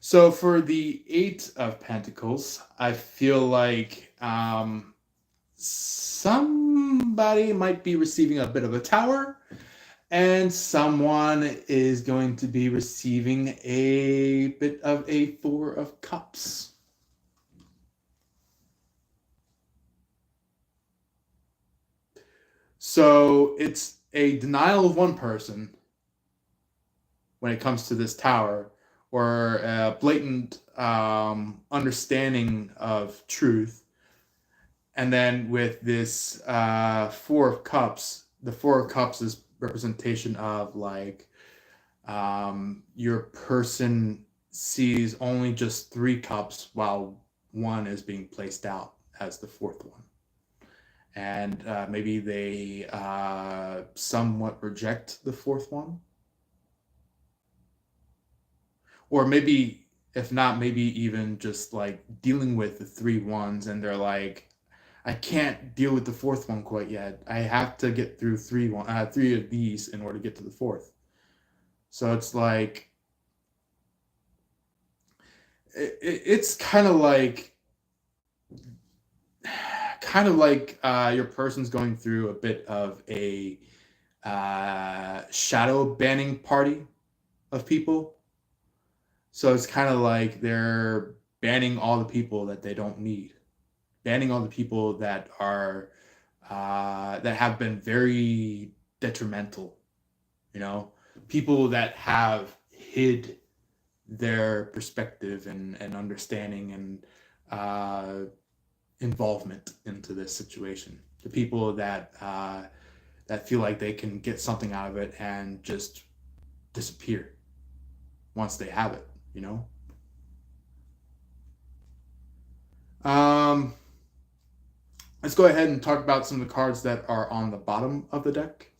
So for the Eight of Pentacles, I feel like somebody might be receiving a bit of a tower, and someone is going to be receiving a bit of a Four of Cups. So it's a denial of one person when it comes to this tower, or a blatant understanding of truth. And then with this Four of Cups, the Four of Cups is representation of like your person sees only just three cups while one is being placed out as the fourth one. And maybe they somewhat reject the fourth one. Or maybe, if not, maybe even just like dealing with the three ones, and they're like, I can't deal with the fourth one quite yet. I have to get through three of these in order to get to the fourth. So it's like, it's kind of like your person's going through a bit of a shadow banning party of people. So it's kind of like they're banning all the people that they don't need, banning all the people that are that have been very detrimental, you know, people that have hid their perspective and understanding and involvement into this situation. The people that that feel like they can get something out of it and just disappear once they have it, you know. Let's go ahead and talk about some of the cards that are on the bottom of the deck.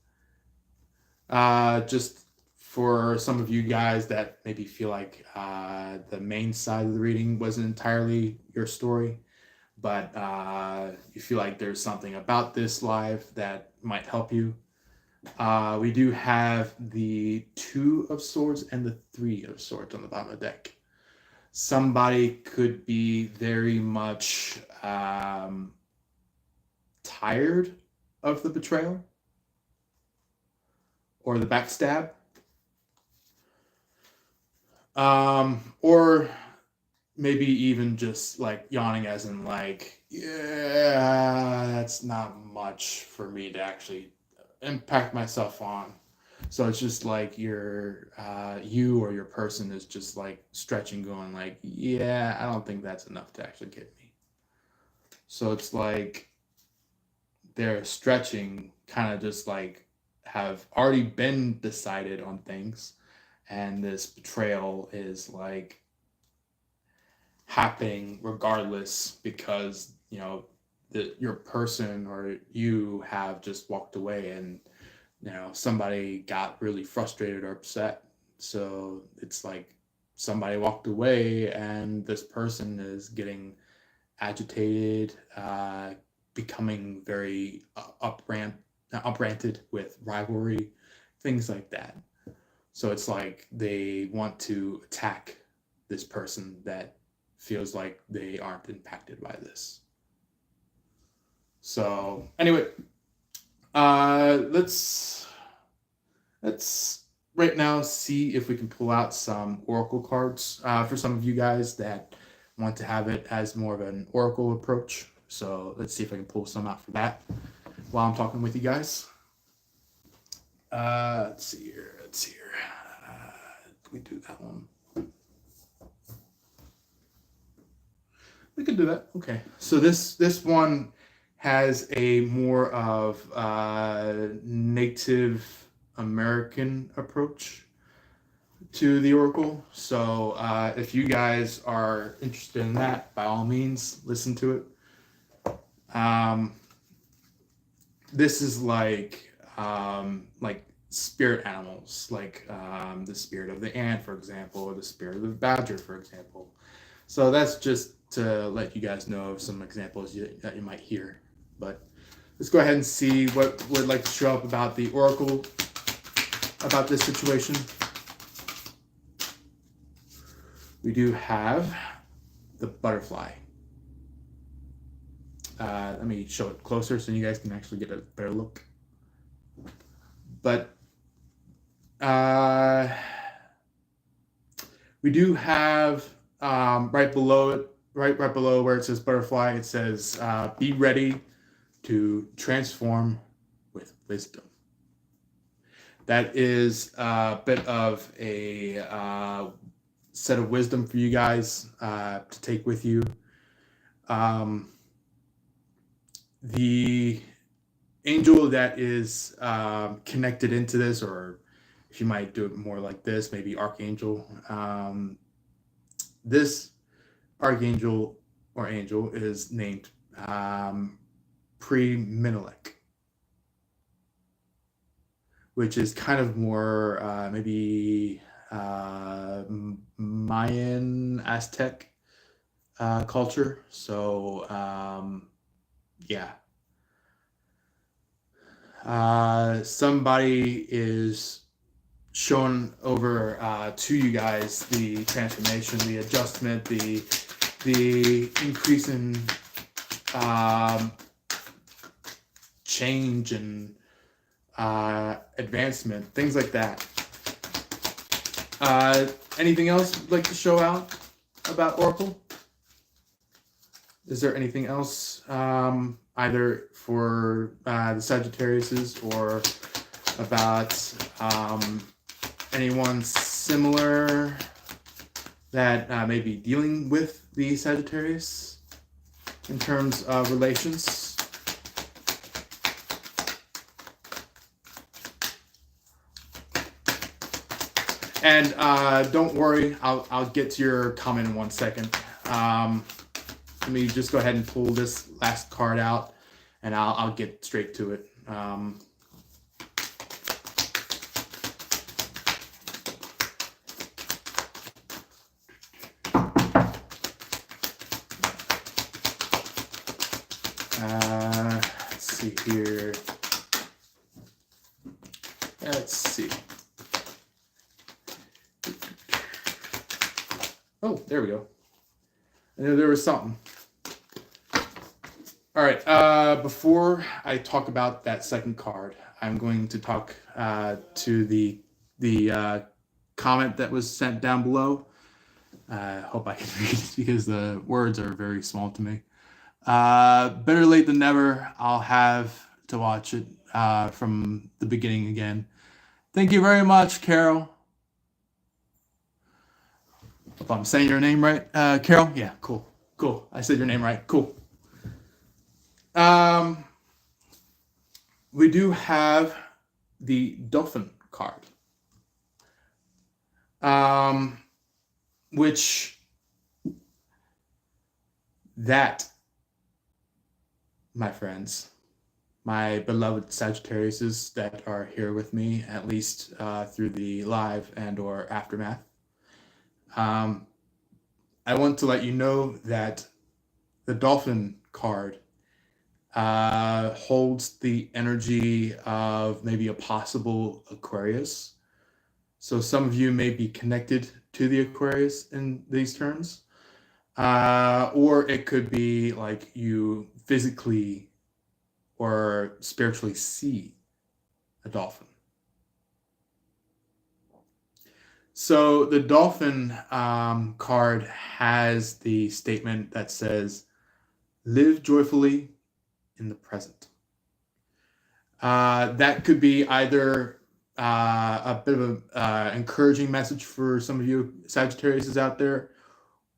Just for some of you guys that maybe feel like the main side of the reading wasn't entirely your story, but you feel like there's something about this live that might help you. We do have the Two of Swords and the Three of Swords on the bottom of the deck. somebody could be very much tired of the betrayal or the backstab. Or maybe even just like yawning as in like, yeah, that's not much for me to actually impact myself on. So it's just like you or your person is just like stretching, going like, yeah, I don't think that's enough to actually get me. So it's like they're stretching, kind of just like have already been decided on things, and this betrayal is like happening regardless because your person or you have just walked away, and somebody got really frustrated or upset. So it's like somebody walked away and this person is getting agitated, becoming very upranted with rivalry, things like that. So it's like they want to attack this person that feels like they aren't impacted by this. So anyway, let's right now see if we can pull out some oracle cards for some of you guys that want to have it as more of an oracle approach. So let's see if I can pull some out for that while I'm talking with you guys. Let's see here. Can we do that one? We can do that. Okay. So this one has a more of Native American approach to the oracle. So if you guys are interested in that, by all means, listen to it. This is like spirit animals, like the spirit of the ant, for example, or the spirit of the badger, for example. So that's just to let you guys know of some examples that you might hear. But let's go ahead and see what would like to show up about the oracle, about this situation. We do have the butterfly. Let me show it closer so you guys can actually get a better look. But we do have right below it, right below where it says butterfly, it says be ready to transform with wisdom. That is a bit of a set of wisdom for you guys to take with you. The angel that is connected into this, or if you might do it more like this, maybe archangel. This archangel or angel is named Pre-Menelik, which is kind of more maybe Mayan Aztec culture. So yeah. Somebody is shown over to you guys the transformation, the adjustment, the increase in change and advancement, things like that. Anything else you'd like to show out about Oracle? Is there anything else either for the Sagittariuses or about anyone similar that may be dealing with the Sagittarius in terms of relations? And don't worry, I'll get to your comment in 1 second. Let me just go ahead and pull this last card out, and I'll get straight to it. Let's see here. Let's see. Oh, there we go. I knew there was something. All right. Before I talk about that second card, I'm going to talk to the comment that was sent down below. I hope I can read it because the words are very small to me. Better late than never. I'll have to watch it from the beginning again. Thank you very much, Carol. If I'm saying your name right, Carol. Yeah, cool, cool. I said your name right. Cool. Um, we do have the Dolphin card, which that, my friends, my beloved Sagittariuses that are here with me, at least through the live and or aftermath. I want to let you know that the Dolphin card holds the energy of maybe a possible Aquarius. So some of you may be connected to the Aquarius in these terms. Or it could be like you physically or spiritually see a dolphin. So the dolphin card has the statement that says, live joyfully in the present. That could be either a bit of an encouraging message for some of you Sagittarius out there,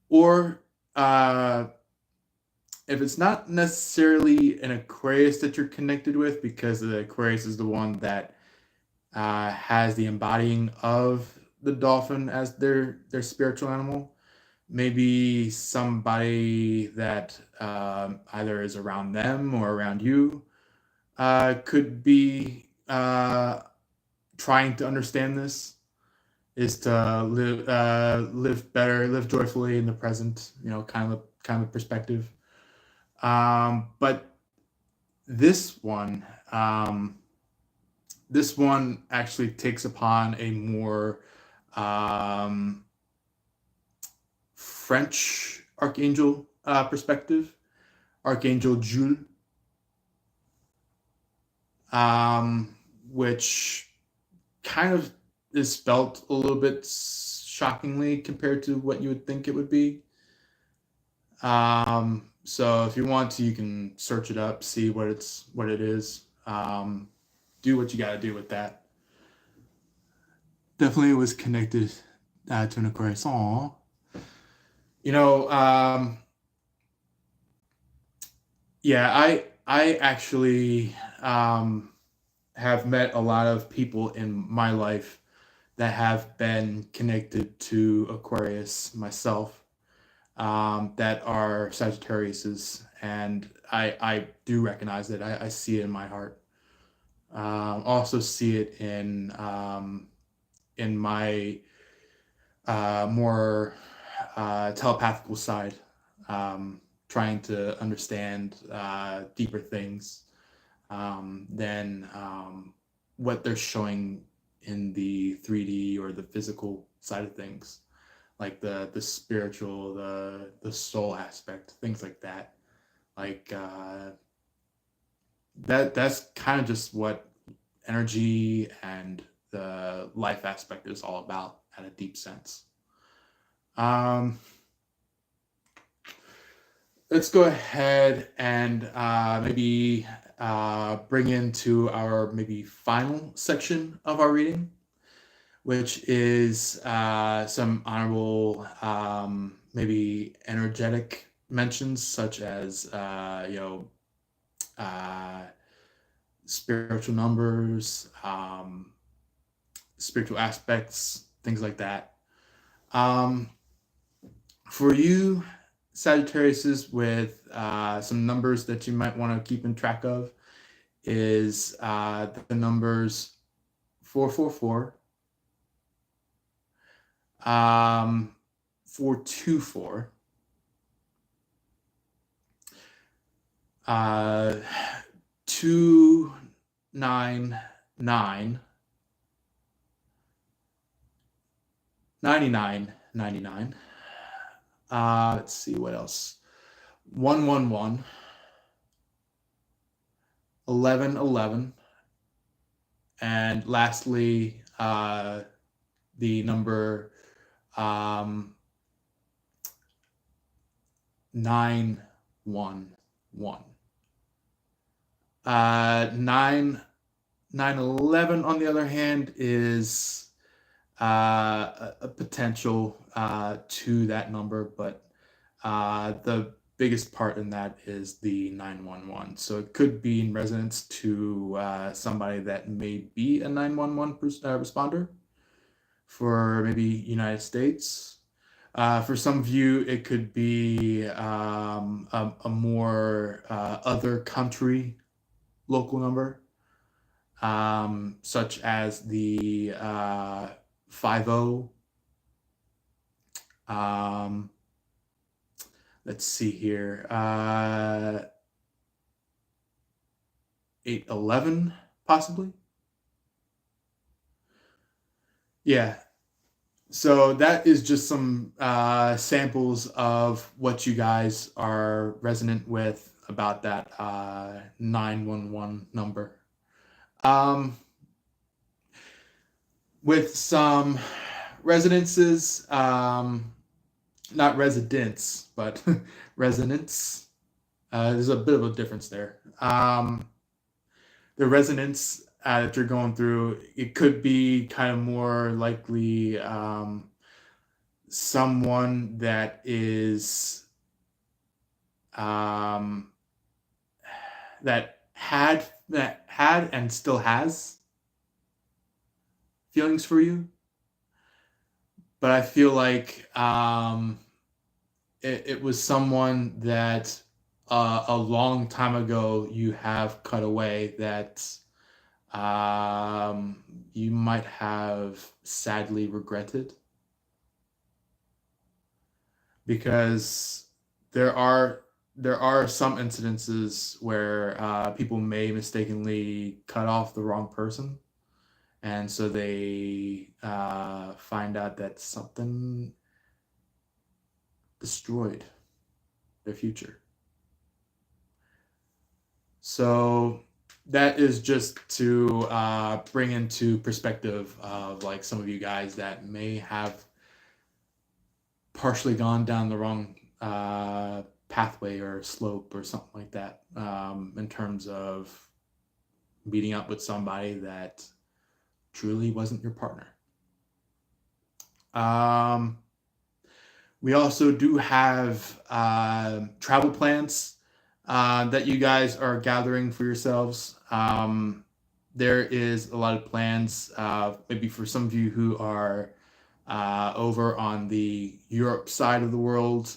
or if it's not necessarily an Aquarius that you're connected with, because the Aquarius is the one that has the embodying of the dolphin as their spiritual animal, maybe somebody that either is around them or around you could be trying to understand this, is to live better, live joyfully in the present, kind of perspective. But this one actually takes upon a more French archangel perspective, Archangel Jules, which kind of is spelt a little bit shockingly compared to what you would think it would be. So if you want to, you can search it up, see what it is. Do what you got to do with that. Definitely was connected to an Aquarius. Aww. Yeah, I actually have met a lot of people in my life that have been connected to Aquarius myself, that are Sagittariuses, and I do recognize it. I see it in my heart. Also see it in my more telepathical side, trying to understand deeper things than what they're showing in the 3D or the physical side of things, like the spiritual, the soul aspect, things like that. Like that's kind of just what energy and the life aspect is all about at a deep sense. Let's go ahead and maybe bring into our maybe final section of our reading, which is some honorable, maybe energetic mentions, such as spiritual numbers, spiritual aspects, things like that. For you Sagittarius with some numbers that you might want to keep in track of is the numbers 444, 424, 299, 99, 99, Let's see what else. 111, 1111, and lastly, the number 911. 911, on the other hand, is a potential to that number, but the biggest part in that is the 911. So it could be in resonance to somebody that may be a 911 responder for maybe United States. For some of you, it could be a more other country local number, such as the 50. Let's see here. 811, possibly. Yeah. So that is just some samples of what you guys are resonant with about that 911 number. With some resonances, not residents, but resonance. There's a bit of a difference there. The resonance that you're going through, it could be kind of more likely someone that is that had and still has feelings for you, but I feel like it was someone that a long time ago you have cut away, that you might have sadly regretted, because there are some incidences where people may mistakenly cut off the wrong person, and so they find out that something destroyed their future. So that is just to bring into perspective of like some of you guys that may have partially gone down the wrong pathway or slope or something like that, in terms of meeting up with somebody that truly wasn't your partner. We also do have travel plans that you guys are gathering for yourselves. There is a lot of plans, maybe for some of you who are over on the Europe side of the world,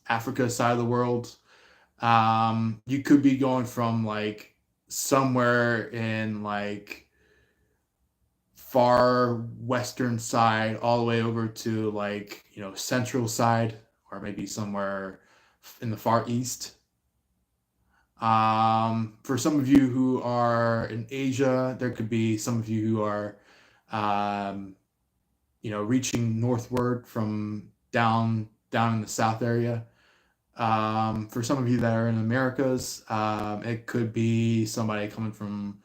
Africa side of the world. You could be going from like somewhere in like far western side all the way over to like, central side, or maybe somewhere in the far east. For some of you who are in Asia, there could be some of you who are reaching northward from down in the south area. For some of you that are in Americas, it could be somebody coming from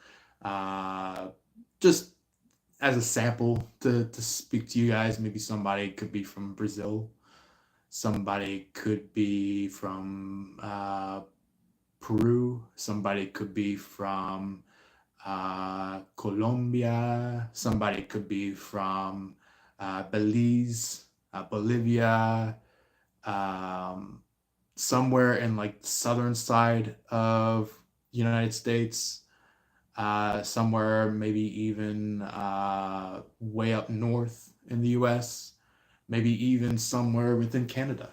just as a sample to speak to you guys. Maybe somebody could be from Brazil. Somebody could be from Peru. Somebody could be from Colombia. Somebody could be from Belize, Bolivia, somewhere in like the southern side of the United States, somewhere maybe even way up north in the US, maybe even somewhere within Canada.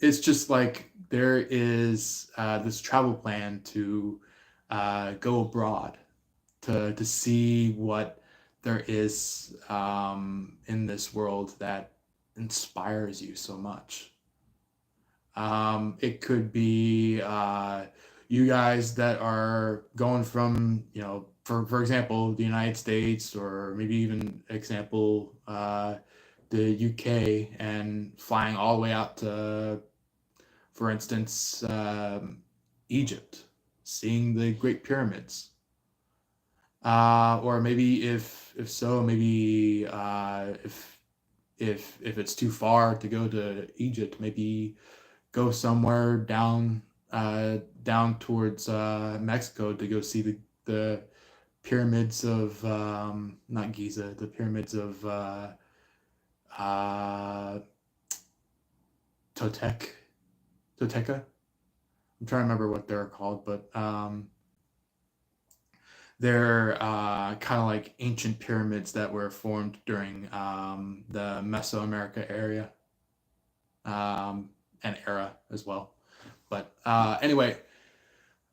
It's just like there is this travel plan to go abroad to see what there is in this world that inspires you so much. It could be you guys that are going from for example, the United States, or maybe even example, the UK, and flying all the way out to, for instance, Egypt, seeing the Great Pyramids. Or maybe if so, maybe if it's too far to go to Egypt, maybe go somewhere down towards Mexico to go see the pyramids of not Giza, the pyramids of uh, Totec, Toteca. I'm trying to remember what they're called, but they're kind of like ancient pyramids that were formed during the Mesoamerica area and era as well. But anyway,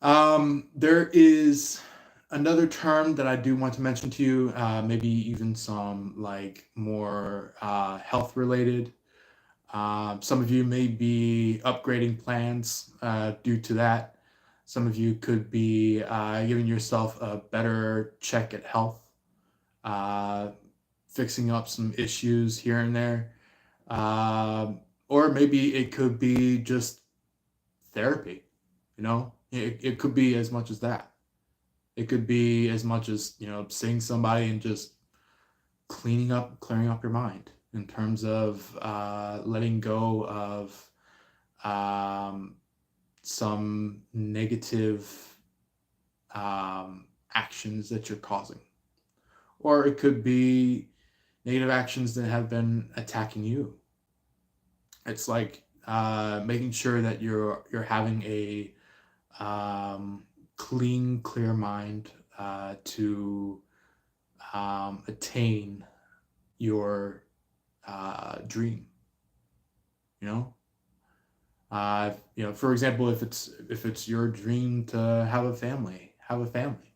there is another term that I do want to mention to you, maybe even some like more health related. Some of you may be upgrading plans due to that. Some of you could be giving yourself a better check at health, uh, fixing up some issues here and there. Or maybe it could be just therapy, you know? It could be as much as that. It could be as much as, seeing somebody and just clearing up your mind in terms of letting go of some negative actions that you're causing. Or it could be negative actions that have been attacking you. It's like making sure that you're having a clear mind to attain your dream. You know, for example, if it's your dream to have a family, have a family.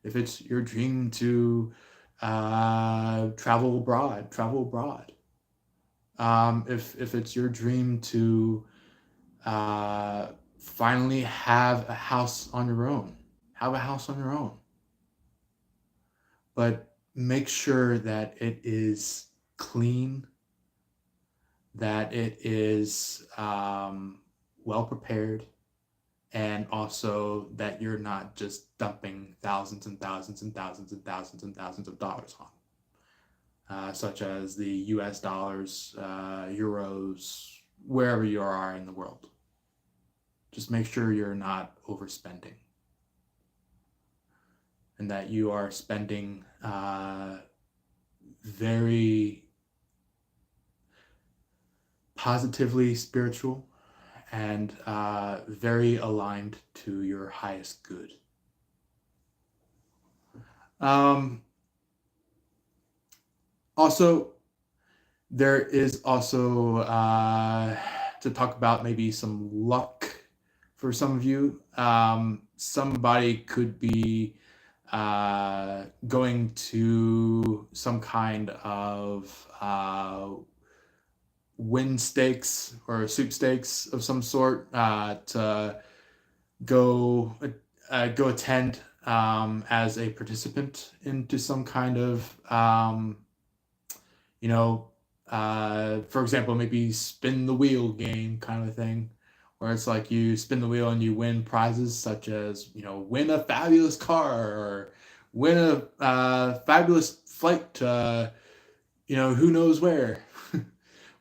If it's your dream to travel abroad, travel abroad. If it's your dream to finally have a house on your own, have a house on your own. But make sure that it is clean, that it is well prepared, and also that you're not just dumping thousands and thousands and thousands and thousands and thousands of dollars on, such as the US dollars, euros, wherever you are in the world. Just make sure you're not overspending and that you are spending very positively spiritual and very aligned to your highest good. Also, there is also to talk about maybe some luck for some of you. Somebody could be going to some kind of win stakes or sweepstakes of some sort to go attend as a participant into some kind of for example, maybe spin the wheel game kind of thing, where it's like you spin the wheel and you win prizes such as, win a fabulous car or win a fabulous flight to, who knows where.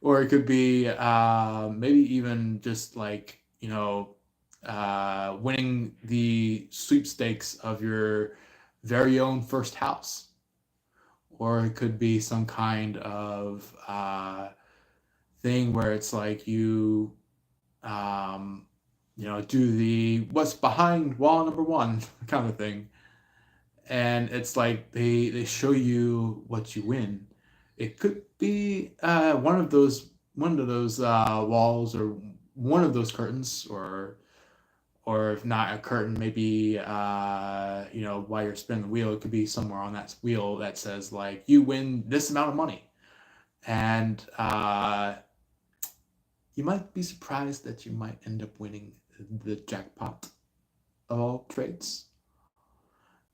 Or it could be maybe even just like, winning the sweepstakes of your very own first house. Or it could be some kind of thing where it's like you, do the what's behind wall number one kind of thing. And it's like they show you what you win. It could be one of those walls or one of those curtains, or if not a curtain, maybe while you're spinning the wheel, it could be somewhere on that wheel that says like you win this amount of money, and you might be surprised that you might end up winning the jackpot of all trades.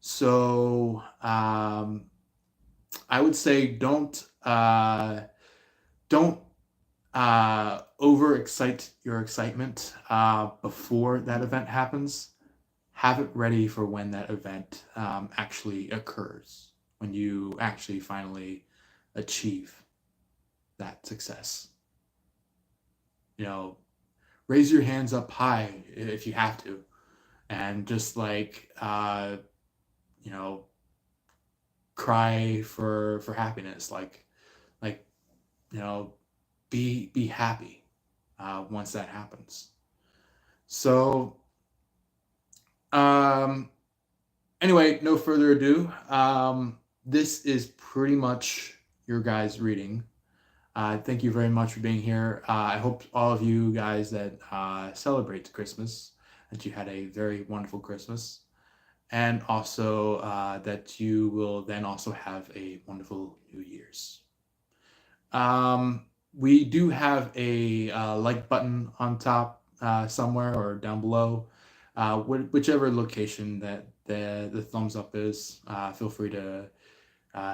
So I would say don't overexcite your excitement before that event happens. Have it ready for when that event actually occurs, when you actually finally achieve that success. You know, raise your hands up high if you have to, and just like you know, cry for happiness. Like you know, be happy once that happens. So um, anyway, no further ado. This is pretty much your guys' reading. Thank you very much for being here. I hope all of you guys that celebrate Christmas, that you had a very wonderful Christmas, and also that you will then also have a wonderful New Year's. We do have a like button on top somewhere or down below, whichever location that the thumbs up is. Feel free to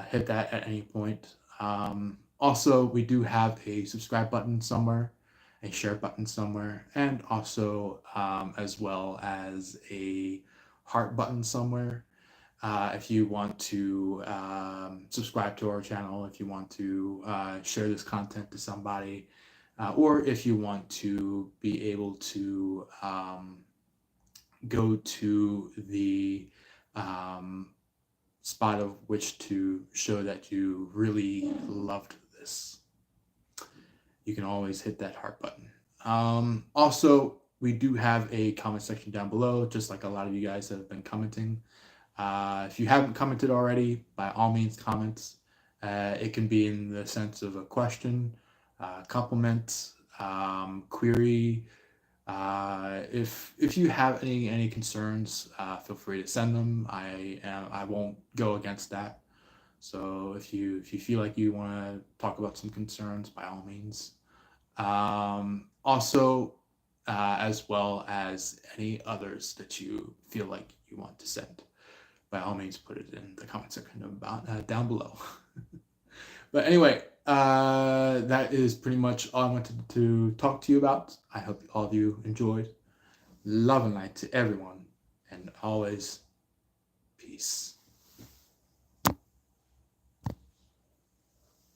hit that at any point. Also, we do have a subscribe button somewhere, a share button somewhere, and also as well as a heart button somewhere. If you want to subscribe to our channel, if you want to share this content to somebody, or if you want to be able to go to the spot of which to show that you really loved this, you can always hit that heart button. Also, we do have a comment section down below, just like a lot of you guys have been commenting. If you haven't commented already, by all means, comments. It can be in the sense of a question, compliment, query. If you have any concerns, feel free to send them. I won't go against that. So if you feel like you want to talk about some concerns, by all means. Also, as well as any others that you feel like you want to send, by all means, put it in the comment section about down below. But anyway, that is pretty much all I wanted to talk to you about. I hope all of you enjoyed. Love and light to everyone, and always peace.